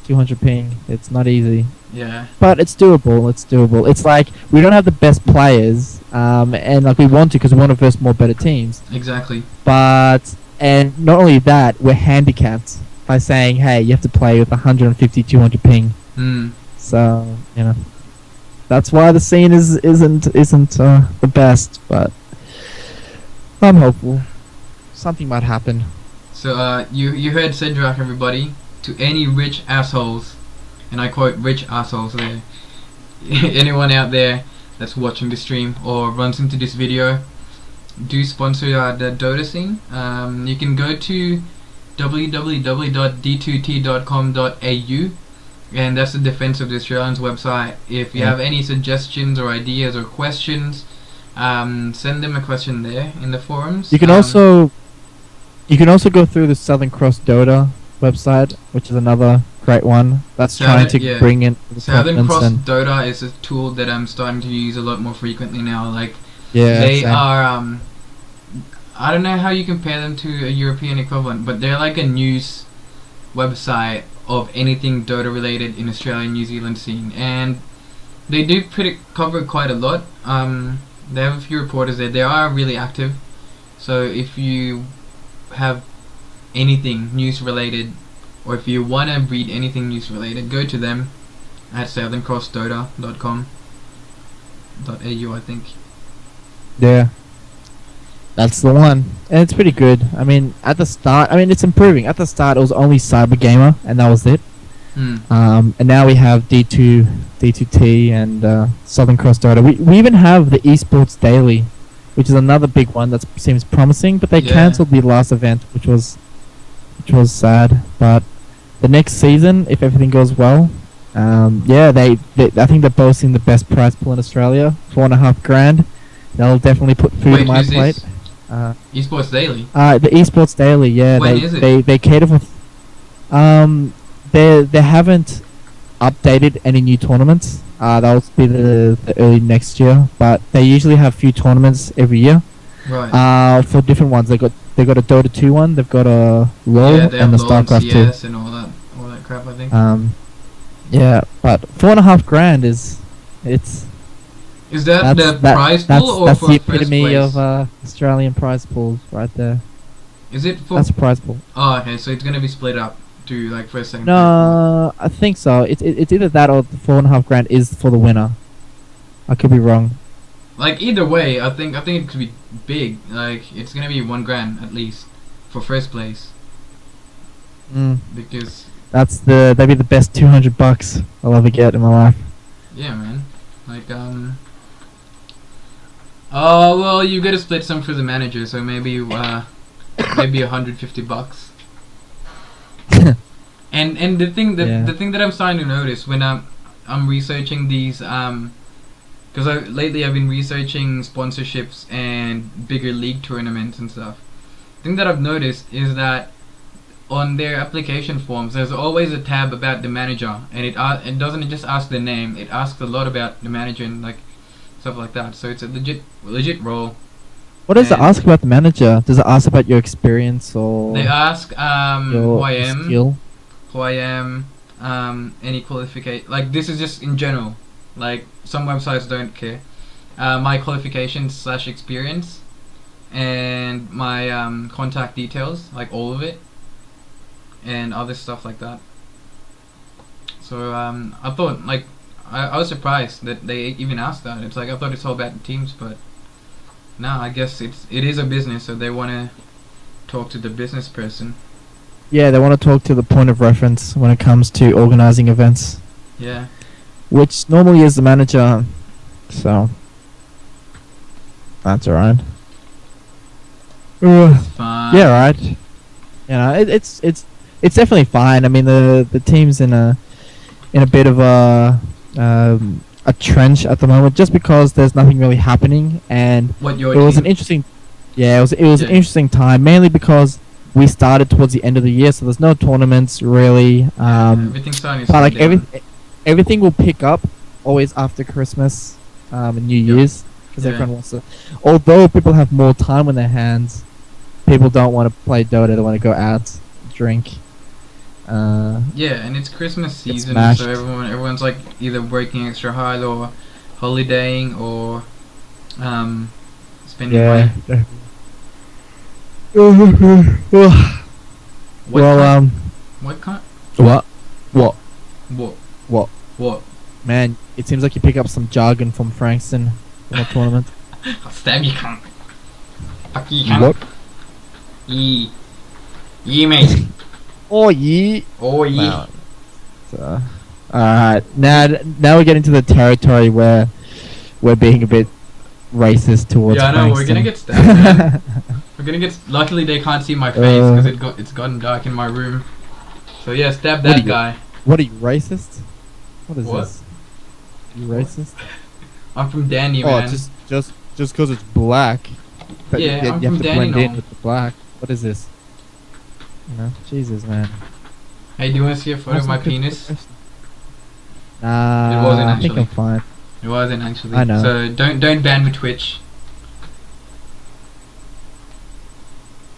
200 ping. It's not easy. Yeah, But it's doable. It's doable. It's like we don't have the best players, and like we want to because we want to verse more better teams. exactly. But and not only that, we're handicapped by saying, hey, you have to play with 150, 200 ping. Mm. So that's why the scene isn't the best. But I'm hopeful something might happen. So you heard Cedric, everybody. To any rich assholes, and I quote rich assholes there. Anyone out there that's watching the stream or runs into this video, do sponsor the Dota scene. You can go to www.d2t.com.au, and that's the Defense of the Australians website. If you have any suggestions or ideas or questions, send them a question there in the forums. You can also go through the Southern Cross Dota website, which is another great one that's trying to bring in the Southern Cross and Dota is a tool that I'm starting to use a lot more frequently now. Like they are I don't know how you compare them to a European equivalent, but they're like a news website of anything Dota related in Australia and New Zealand scene, and they do cover quite a lot. They have a few reporters there. They are really active, so if you have anything news related, or if you want to read anything news related, go to them at southerncrossdota.com.au, I think. Yeah, that's the one, and it's pretty good. I mean, at the start, it's improving. At the start, it was only Cyber Gamer, and that was it. And now we have D2T and Southern Cross Dota. We even have the Esports Daily, which is another big one that seems promising, but they cancelled the last event, which was sad. But the next season, if everything goes well, they I think they're boasting the best prize pool in Australia, $4,500. They'll definitely put food on my plate. Esports Daily. The Esports Daily, yeah. When is it? They cater for. They haven't updated any new tournaments. That'll be the early next year, but they usually have a few tournaments every year. Right. For different ones, they got a Dota 2 one, they've got a LoL, and the StarCraft 2. And all that crap, I think. Yeah, but $4,500 is that the prize pool or that's for the first epitome place? of Australian prize pools right there. Is it for? That's a prize pool. Oh, okay. So it's gonna be split up to like first, second. No, I think so. It's either that or the $4,500 is for the winner. I could be wrong. Like either way, I think it could be big. Like it's gonna be $1,000 at least for first place. Because that'd be the best $200 I'll ever get in my life. Yeah, man. Like oh well, you gotta split some for the manager, so maybe maybe $150. and the thing that I'm starting to notice when I'm researching these because lately I've been researching sponsorships and bigger league tournaments and stuff. The thing that I've noticed is that on their application forms there's always a tab about the manager, and it doesn't just ask the name, it asks a lot about the manager and like stuff like that. So it's a legit role. What does it ask about the manager? Does it ask about your experience or they ask who I am, skill? who I am, any qualification, like this is just in general. Like some websites don't care. My qualifications / experience, and my contact details, like all of it, and other stuff like that. So I thought, like, I was surprised that they even asked that. It's like I thought it's all about the teams, but No, I guess it is a business, so they want to talk to the business person. Yeah, they want to talk to the point of reference when it comes to organizing events, Yeah. which normally is the manager. So that's alright. It's fine. Yeah, right. You know, it's definitely fine. I mean, the team's in a bit of a trench at the moment, just because there's nothing really happening, and What your it was team? an interesting. Yeah, it was an Yeah. interesting time, mainly because we started towards the end of the year, so there's no tournaments really. Everything's starting to But slow like down. everything will pick up always after Christmas, and New Yep. Year's, because Yeah. everyone wants to. Although people have more time on their hands, people don't want to play Dota. They want to go out, drink. Yeah, and it's Christmas Get season, smashed. so everyone's like either working extra hard or holidaying or spending Yeah. money. What Well, kind? What kind? what? What? What? What? Man, it seems like you pick up some jargon from Frankston from a tournament. I'll stab you, cunt. Fuck you, cunt. What? Yee. Yee, mate. Oh, yeah. Oh, yeah. Wow. So, alright, now we get into the territory where we're being a bit racist towards Yeah, I know, we're Frankston. gonna get stabbed, man. We're gonna get. Luckily, they can't see my face because it's gotten dark in my room. So yeah, stab What are that you- guy. What are you, racist? What is What? this? You racist? I'm from Danny, Oh, man. just because it's black. But Yeah, you I'm have from to blend in Dandenong. with the black. What is this? You know, Jesus, man. Hey, do you want to see a photo of my penis? Nah, It wasn't I think actually. I'm fine. It wasn't actually. I know. So don't ban me Twitch.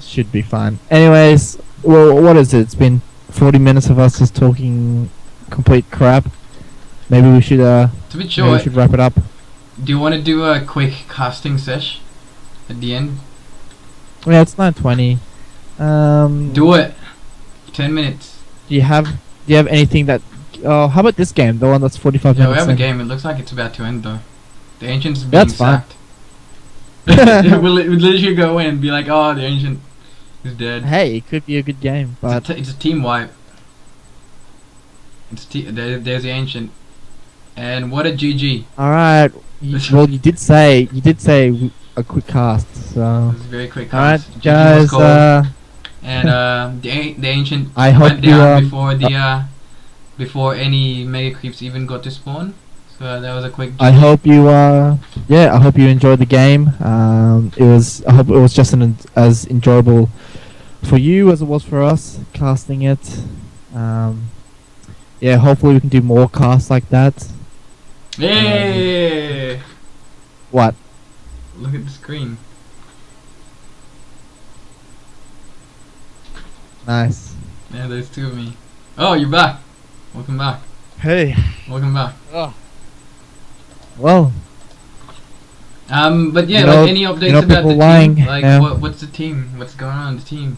Should be fine. Anyways, well, what is it? It's been 40 minutes of us just talking complete crap. Maybe we should It's a bit maybe we short. should wrap it up. Do you want to do a quick casting sesh at the end? Yeah, it's 9:20. Do it. 10 minutes. Do you have anything that? Oh, how about this game? The one that's 45 Yeah, we minutes. have a in? game. It looks like it's about to end though. The ancient's being That's fine. sacked. we'll literally go in and be like, oh, the ancient is dead. Hey, it could be a good game, but It's a team wipe. There's the ancient. And what a GG. all right. Well, you did say a quick cast, so. It was a very quick All right, cast. GG was guys. cold. And the ancient I hope went you, down before any mega creeps even got to spawn. So that was a quick. I hope you I hope you enjoyed the game. I hope it was just as enjoyable for you as it was for us casting it. Yeah, hopefully we can do more casts like that. Yay! What? Look at the screen. Nice. Yeah, there's two of me. Oh, you're back. Welcome back. Hey. Welcome back. Well, But yeah, You know- like any updates you know, about the people team? lying, Like yeah. what's the team? What's going on in the team?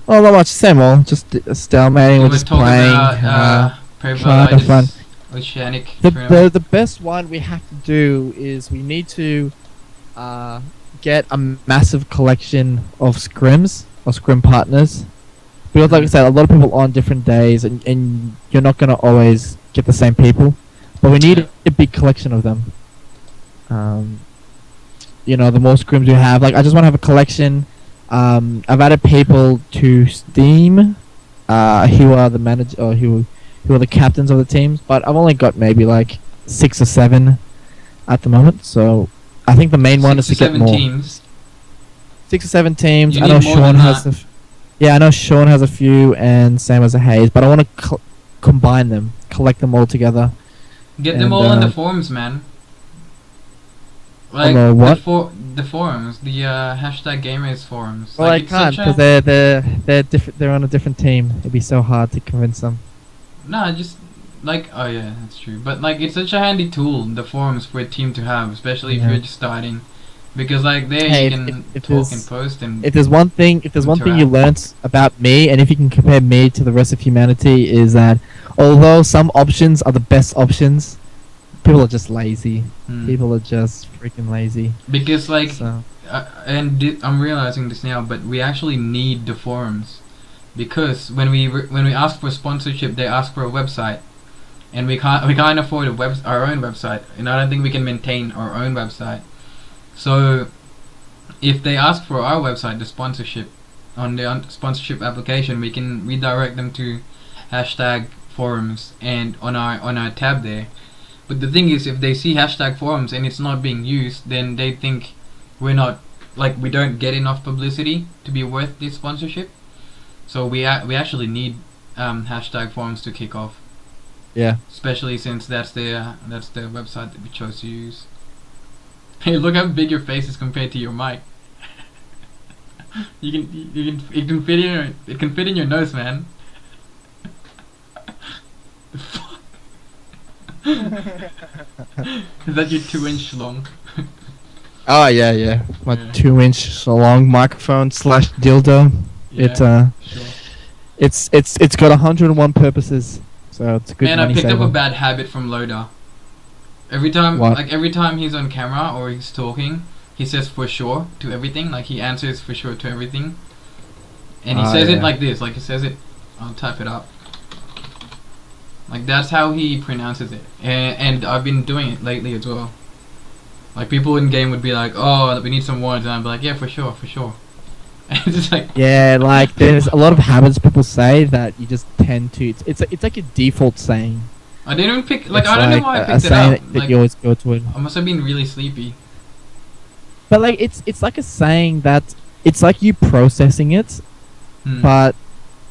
well, not much. Same old. Just stalemating. You We're wanna just talk playing. about trying to have Perivitis fun. Oceanic The tournament. the best one we have to do is we need to get a massive collection of scrims or scrim partners. Because like I said, a lot of people on different days, and you're not gonna always get the same people. But we need a big collection of them. You know, the more scrims you have, like I just want to have a collection. I've added people to Steam, who are the manager or who are the captains of the teams, but I've only got maybe like 6 or 7 at the moment. So I think the main one is to get 7 more. teams. 6 or 7 teams. You I know need more Sean than has that. yeah, I know Sean has a few, and same as a Hayes. But I want to combine them, collect them all together. Get them And, all on the forums, man. Like the what? the forums, the hashtag gamers forums. Well, like, I it's can't such a- because they're different. They're on a different team. It'd be so hard to convince them. No, just like oh yeah, that's true. But like it's such a handy tool, the forums for a team to have, especially if Yeah. you're just starting, because like there Hey, you if- can if talk there's- and post and If there's one thing you learnt about me, and if you can compare me to the rest of humanity, is that although some options are the best options, people are just lazy. Hmm. People are just freaking lazy. Because like, So I'm realizing this now, but we actually need the forums, because when we ask for sponsorship, they ask for a website, and we can't afford our own website, and I don't think we can maintain our own website. So if they ask for our website, the sponsorship, on the sponsorship application, we can redirect them to hashtag forums and on our tab there. But the thing is, if they see hashtag forums and it's not being used, then they think we're not, like, we don't get enough publicity to be worth this sponsorship. So we actually need hashtag forums to kick off, yeah. especially since that's the website that we chose to use. Hey, look how big your face is compared to your mic. It can fit in your nose, man. The fuck? Is that your 2-inch long? Oh yeah. My Yeah. 2-inch long microphone slash dildo. Yeah, sure. It's got 101 purposes, so it's a good Man, I money picked saver. up a bad habit from Loda. Every time he's on camera or he's talking, he says for sure to everything. Like, he answers for sure to everything, and he says it Yeah. like this. Like, he says it. I'll type it up. Like, that's how he pronounces it, and I've been doing it lately as well. Like, people in game would be like, "Oh, we need some words," and I'd be like, "Yeah, for sure." And it's just like, Yeah, like there's a lot of habits people say that you just tend to. It's like a default saying. I didn't even pick. Like, It's I don't know why I a picked it saying up. that Like, you always go to it. I must have been really sleepy. But like it's like a saying that it's like you processing it, Hmm. but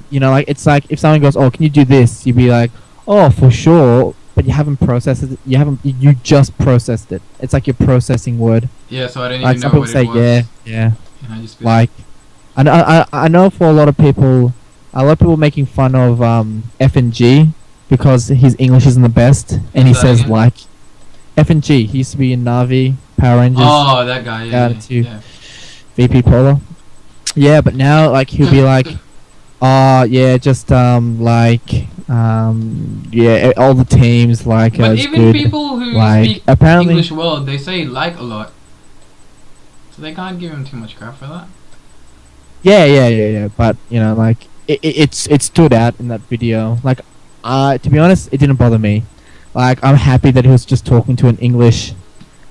you know, like it's like if someone goes, "Oh, can you do this?" You'd be like, "Oh, for sure," but you haven't processed it. You just processed it. It's like your processing word. Yeah, so I didn't Like even some know people what say, it was. yeah. And I just be Like, I know for a lot of people making fun of F and G because his English isn't the best, and he Who's that says again? like F and G. He used to be in Navi, Power Rangers, oh, that guy. Yeah, to yeah. VP Polar. Yeah, but now like he'll be like, yeah, just yeah, all the teams like But it's even good. people who Like, speak apparently- English well, they say like a lot, so they can't give him too much crap for that. Yeah. But you know, like it stood out in that video. Like, to be honest, it didn't bother me. Like, I'm happy that he was just talking to an English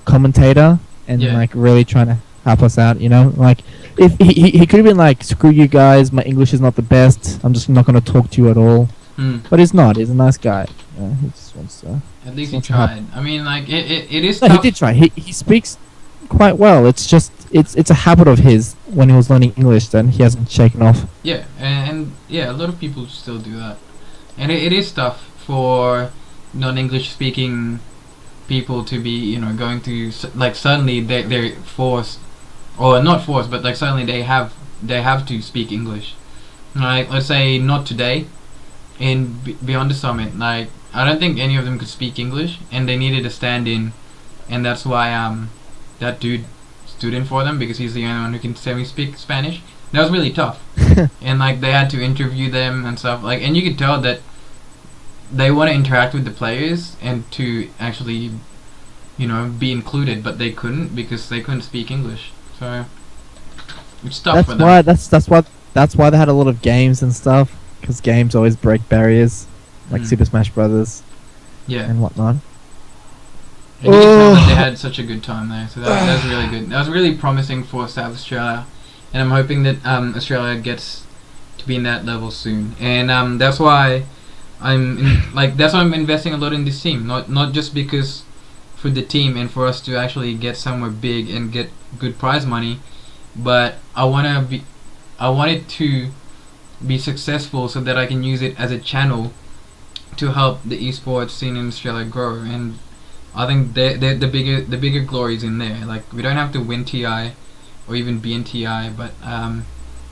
commentator and Yeah. like really trying to help us out. You know, like if he could have been like, "Screw you guys, my English is not the best. I'm just not gonna talk to you at all." Hmm. But he's not. He's a nice guy. He just wants to. At least he Wants to help. tried. I mean, like it is No, he tough. did try. He speaks quite well. It's just it's a habit of his when he was learning English that he hasn't shaken off. Yeah, and yeah, a lot of people still do that, and it is tough for non-English speaking people to be, going to like suddenly they're forced, or not forced, but like suddenly they have to speak English. Like, let's say not today, in Beyond the Summit, like I don't think any of them could speak English, and they needed a stand-in, and that's why that dude stood in for them, because he's the only one who can semi-speak Spanish. That was really tough, and like they had to interview them and stuff, like, and you could tell that they want to interact with the players and to actually, be included, but they couldn't because they couldn't speak English. So it's tough for them. That's why they had a lot of games and stuff, because games always break barriers, like Mm. Super Smash Brothers Yeah, and whatnot. and you can tell that they had such a good time there. So that was really good. That was really promising for South Australia, and I'm hoping that Australia gets to be in that level soon. And that's why that's why I'm investing a lot in this team. Not just because for the team and for us to actually get somewhere big and get good prize money, but I want it to be successful so that I can use it as a channel to help the esports scene in Australia grow. And I think the bigger glory is in there. Like, we don't have to win TI or even be in TI, but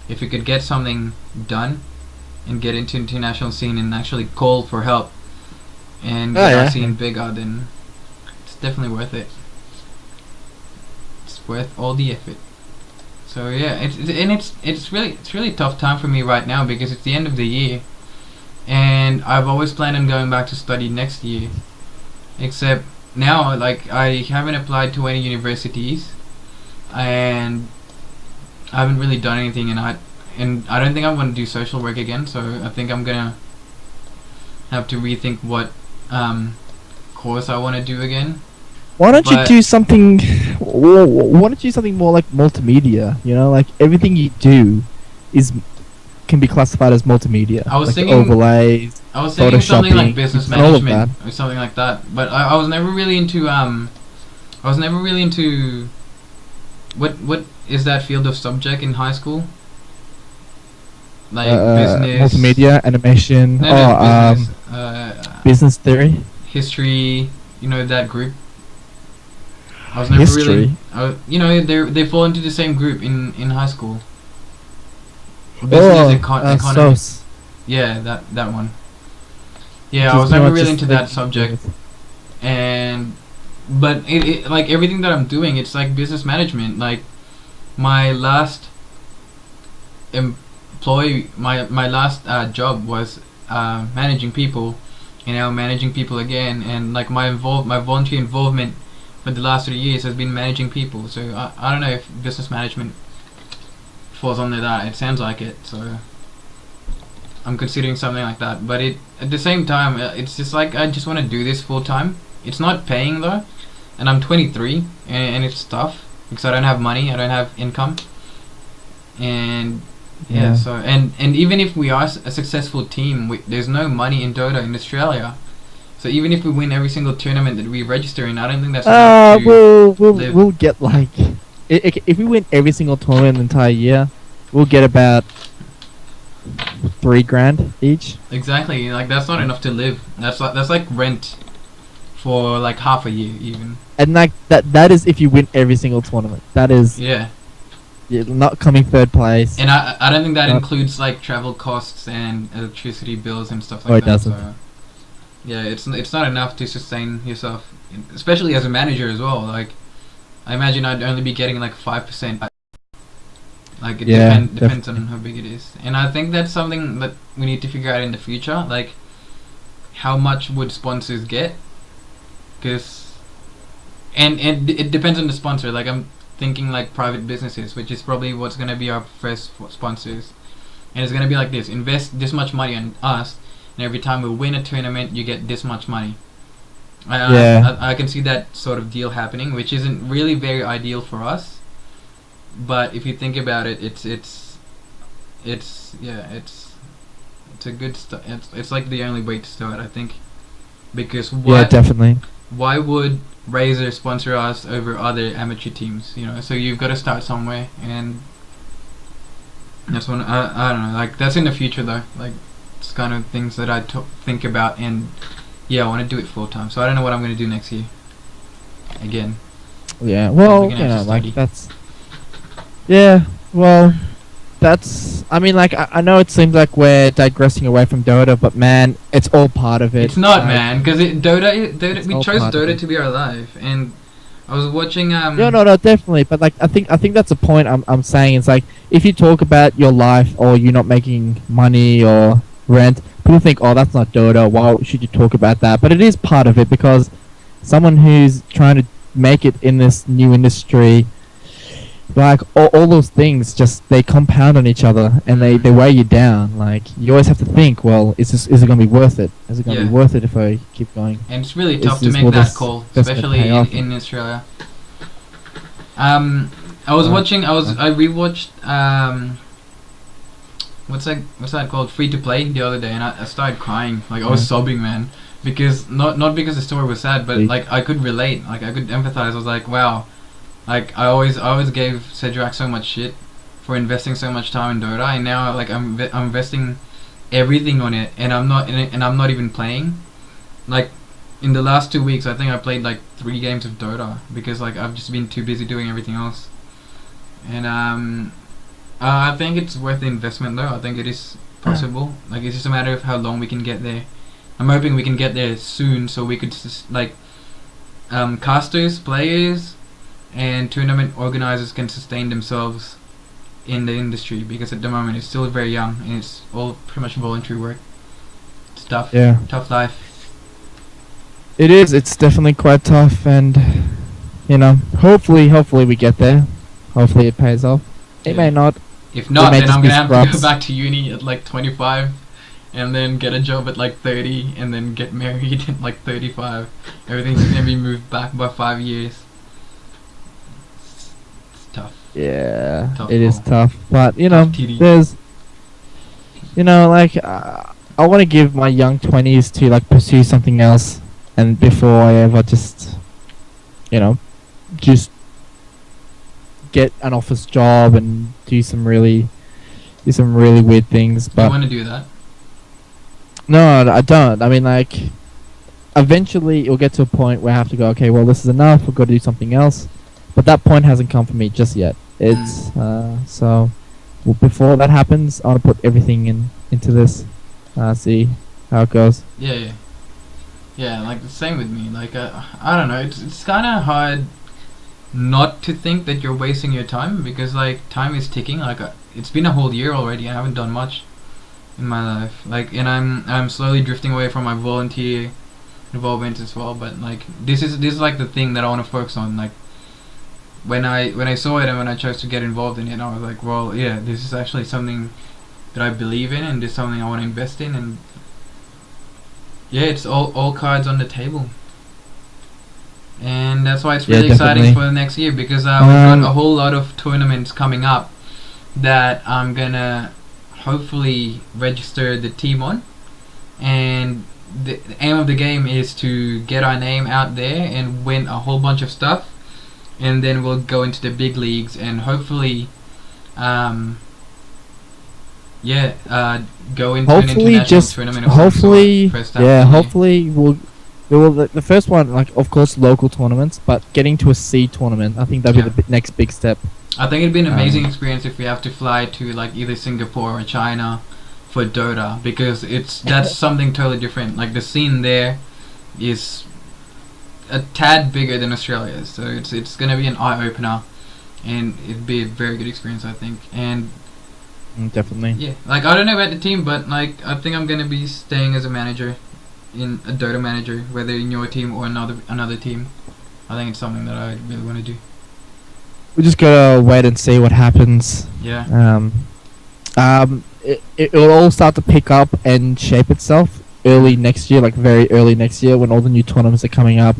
if we could get something done and get into international scene and actually call for help and get our scene bigger, then it's definitely worth it. It's worth all the effort. So yeah, it's really tough time for me right now because it's the end of the year, and I've always planned on going back to study next year. Except now, like, I haven't applied to any universities, and I haven't really done anything, and I don't think I want to do social work again. So I think I'm gonna have to rethink what course I want to do again. Why don't you But do something? Why don't you do something more like multimedia? You know, like everything you do is can be classified as multimedia. I was like thinking, overlays, I was thinking something like photoshopping, business and all of management that. or something like that. But I was never really into I was never really into what is that field of subject in high school? Like business, Multimedia, animation, no, business, business theory, history. You know that group. I was never really. history. You know, they fall into the same group in high school. Business economy. SOS. Yeah, that one. Yeah, Which I is was pretty never much really just into that everything subject, with- and but it like everything that I'm doing, it's like business management. Like my last my last job was managing people, and now I'm managing people again. And like my voluntary involvement for the last 3 years has been managing people. So I don't know if business management falls under that. It sounds like it. So I'm considering something like that. But it at the same time, it's just like I just want to do this full time. It's not paying though, and I'm 23, and it's tough because I don't have money. I don't have income, and yeah. So and even if we are a successful team, there's no money in Dota in Australia. So even if we win every single tournament that we register in, I don't think that's enough to live. We'll get like if we win every single tournament the entire year, we'll get about $3,000 each. Exactly, like that's not enough to live. That's like rent for like half a year even. And like that is if you win every single tournament. That is Yeah. not coming third place. And I don't think that Not- includes like travel costs and electricity bills and stuff Oh, like it that. doesn't. So yeah, it's not enough to sustain yourself, especially as a manager as well. Like I imagine I'd only be getting like 5%. Like it Yeah, depends on how big it is, and I think that's something that we need to figure out in the future. Like how much would sponsors get? Because and it depends on the sponsor. Like I'm thinking like private businesses, which is probably what's gonna be our first sponsors, and it's gonna be like this: invest this much money on us, and every time we win a tournament, you get this much money. I can see that sort of deal happening, which isn't really very ideal for us. But if you think about it, it's a good it's like the only way to start, I think, because Yeah, definitely. why would Razer sponsor us over other amateur teams? You know, so you've got to start somewhere, and that's one. I don't know, like that's in the future though. Like it's kind of things that I think about, and yeah, I want to do it full time. So I don't know what I'm gonna do next year. Again. Yeah. Well, Probably gonna have to like study. that's. Yeah. Well, that's. I mean, like I know it seems like we're digressing away from Dota, but man, it's all part of it. It's not, Like, man, because Dota. It's We all chose part of Dota it. to be our life, and I was watching. No, definitely. But like, I think that's the point I'm saying. It's like if you talk about your life or you're not making money or rent, people think, oh, that's not Dota. Why should you talk about that? But it is part of it because someone who's trying to make it in this new industry, like all those things, just they compound on each other and they weigh you down. Like you always have to think, well, is it going to be worth it? Is it going to be Yeah. worth it if I keep going? And it's really Is tough to this make will that this call, investment especially pay off? in Australia. I was watching. I rewatched. What's that called? Free to Play the other day, and I started crying. Like I was Yeah. sobbing, man, because not because the story was sad, but Sweet. like I could relate. Like I could empathize. I was like, wow. Like I always gave Cedric so much shit for investing so much time in Dota, and now like I'm investing everything on it, and I'm not even playing. Like in the last 2 weeks, I think I played like 3 games of Dota because like I've just been too busy doing everything else. And I think it's worth the investment though. I think it is possible. Like it's just a matter of how long we can get there. I'm hoping we can get there soon, so we could just like casters, players, and tournament organizers can sustain themselves in the industry, because at the moment it's still very young and it's all pretty much voluntary work. It's tough. Yeah. Tough life. It is. It's definitely quite tough, and hopefully we get there. Hopefully it pays off. It Yeah. may not. If It not, may then just I'm be gonna have to go scrubs. back to uni at like 25, and then get a job at like 30, and then get married at like 35. Everything's gonna be moved back by 5 years. It's tough. Yeah, Tough it is call. tough, but Tough TD. there's, like I want to give my young 20s to like pursue something else, and before I ever you know, just get an office job and do some really weird things. You But want to do that? no, I don't. I mean, like, eventually it'll get to a point where I have to go, okay, well, this is enough. We've got to do something else. But that point hasn't come for me just yet. It's so. Well, before that happens, I want to put everything into this. See how it goes. Yeah, yeah. Yeah, like the same with me. Like, I don't know. It's kind of hard not to think that you're wasting your time because like time is ticking. Like, it's been a whole year already. I haven't done much in my life. Like, and I'm slowly drifting away from my volunteer involvement as well. But like, this is like the thing that I want to focus on. Like, when I saw it and when I chose to get involved in it, I was like, well, yeah, this is actually something that I believe in, and this is something I want to invest in, and yeah, it's all cards on the table. And that's why it's Yeah, really exciting definitely. for the next year because we've got a whole lot of tournaments coming up that I'm gonna hopefully register the team on, and the aim of the game is to get our name out there and win a whole bunch of stuff, and then we'll go into the big leagues and hopefully, um, go into an Hopefully, international just tournament of some hopefully, sort first half of yeah. the year. Hopefully, the first one, like, of course, local tournaments, but getting to a seed tournament, I think that'd be the next big step. I think it'd be an amazing Um, experience if we have to fly to like either Singapore or China for Dota because that's something totally different. Like the scene there is a tad bigger than Australia's, so it's gonna be an eye opener, and it'd be a very good experience, I think. And Definitely. yeah, like I don't know about the team, but like I think I'm gonna be staying as a manager, in a Dota manager, whether in your team or another team. I think it's something that I really want to do. We just gotta wait and see what happens. Yeah. It will all start to pick up and shape itself early next year, like very early next year, when all the new tournaments are coming up,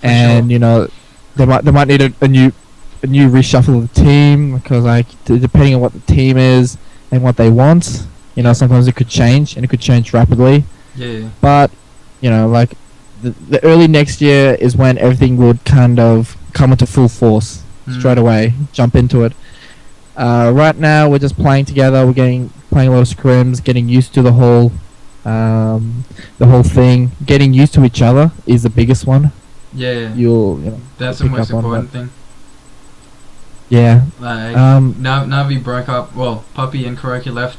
and sure. they might need a new reshuffle of the team because like depending on what the team is and what they want, sometimes it could change and it could change rapidly. Yeah. But like the early next year is when everything would kind of come into full force straight away, jump into it. Right now we're just playing together. We're playing a lot of scrims, getting used to the whole thing. Getting used to each other is the biggest one. Yeah. pick That's the most up on important that. thing. Yeah. Like Navi broke up. Well, Puppy and Kuroki left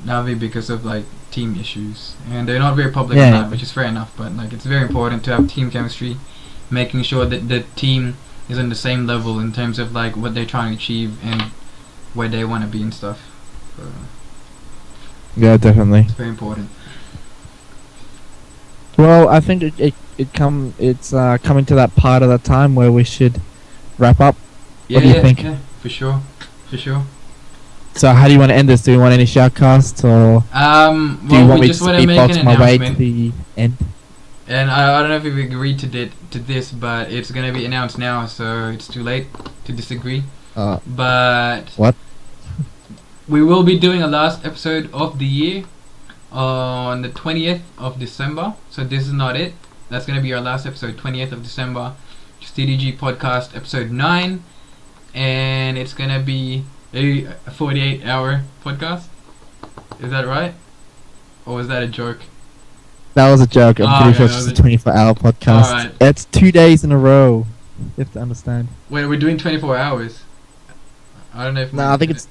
Navi because of like team issues, and they're not very public on that, which is fair enough. But like, it's very important to have team chemistry, making sure that the team is on the same level in terms of like what they're trying to achieve and where they want to be and stuff. So Yeah, definitely. it's very important. Well, I think it's coming to that part of the time where we should wrap up. Yeah, What do you think? Yeah, for sure. So how do you want to end this? Do you want any shoutcasts or do you Well, want we me just to want to make beatbox an my way to announcement, the end? and I don't know if we've agreed to this, but it's gonna be announced now, so it's too late to disagree. But What? we will be doing a last episode of the year on the 20th of December. So this is not it. That's going to be our last episode, 20th of December. Just TDG podcast episode 9. And it's going to be a 48-hour podcast. Is that right? Or was that a joke? That was a joke. I'm pretty sure that it's was just a 24-hour podcast. Alright. It's 2 days in a row. You have to understand. Wait, we're doing 24 hours. I don't know if... No, I think it's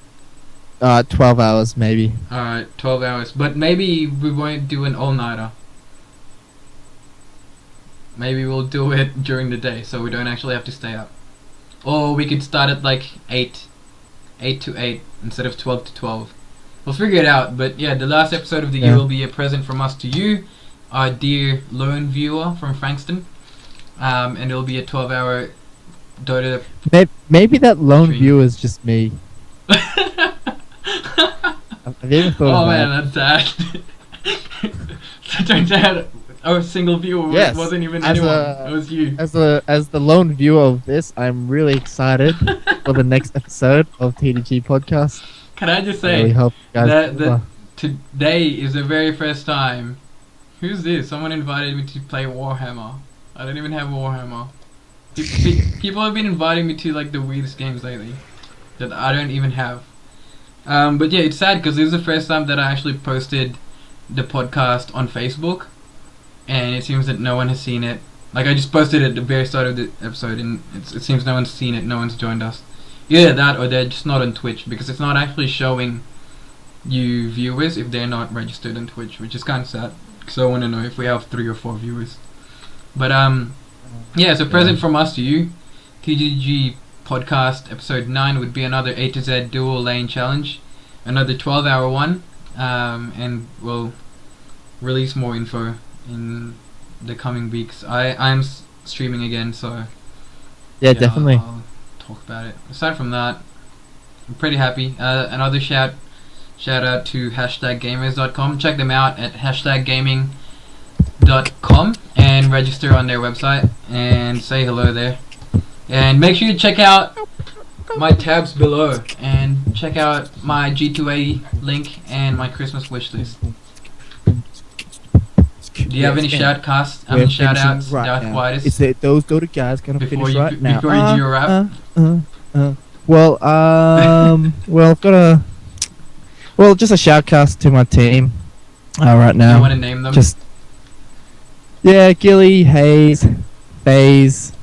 12 hours maybe. Alright, 12 hours. But maybe we won't do an all-nighter. Maybe we'll do it during the day, so we don't actually have to stay up. Or we could start at like 8 to 8 instead of 12 to 12. We'll figure it out, but yeah, the last episode of the year will be a present from us to you. our dear lone viewer from Frankston, and it'll be a 12-hour Dota. Maybe that lone Stream. viewer is just me. I've even thought Oh of man, that. that's sad. So it turns out our single viewer Yes, wasn't even as anyone. a- It was you. As the lone viewer of this, I'm really excited for the next episode of TDG podcast. Can I just I really say hope you guys that deliver. today is the very first time. Who's this? Someone invited me to play Warhammer. I don't even have Warhammer. People have been inviting me to like the weirdest games lately that I don't even have. But yeah, it's sad because this is the first time that I actually posted the podcast on Facebook, and it seems that no one has seen it. Like I just posted it at the very start of the episode, and it seems no one's seen it. No one's joined us. Either that, or they're just not on Twitch because it's not actually showing you viewers if they're not registered on Twitch, which is kind of sad. Because I want to know if we have 3 or 4 viewers. But yeah, it's a present from us to you. TDG podcast episode 9 would be another A to Z dual lane challenge, another 12-hour one, and we'll release more info in the coming weeks. I'm streaming again, so Yeah, definitely. I'll talk about it. Aside from that, I'm pretty happy. Another shout out to #gamers.com. Check them out at #gaming.com and register on their website and say hello there. And make sure you check out my tabs below and check out my G2A link and my Christmas wish list. Do you have any shout outs, Darth Whitus? Is it those Dota guys gonna Before finish you- right now? before you do your rap? Well, I've got just a shoutcast to my team. Right Do now, you want to name them? just Gilly, Hayes, Baze,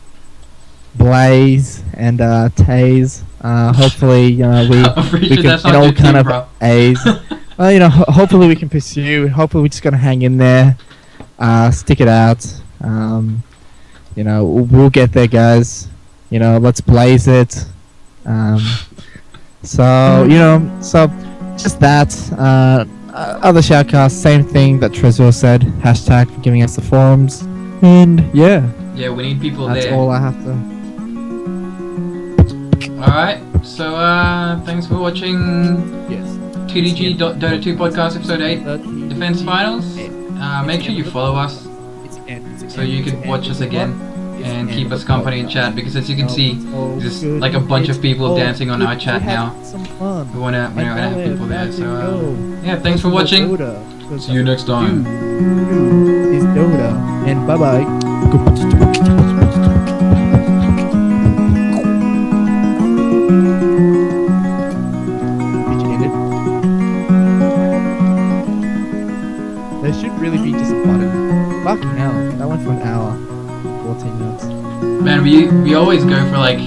Blaze, and Taze. Hopefully, we I'm pretty we sure can that's get not all your kind team, of bro. A's. Hopefully we can pursue. Hopefully we're just gonna hang in there, stick it out. We'll get there, guys. Let's blaze it. So just that. Other shoutcasts, same thing that Trezor said. # for giving us the forums, and yeah, Yeah, we need people that's there. all I have to. Alright, so thanks for watching Yes. TDG Dota 2 Podcast Episode 8 Defense Finals. Make sure you follow us so you can watch us again and keep us company in chat, because as you can see, there's like a bunch of people dancing on our chat now. We wanna have people there, so yeah, thanks for watching. See you next time. Is Dota, and bye bye. There should really be just a button. Fucking hell, that went for an hour, 14 minutes. Man, we always go for like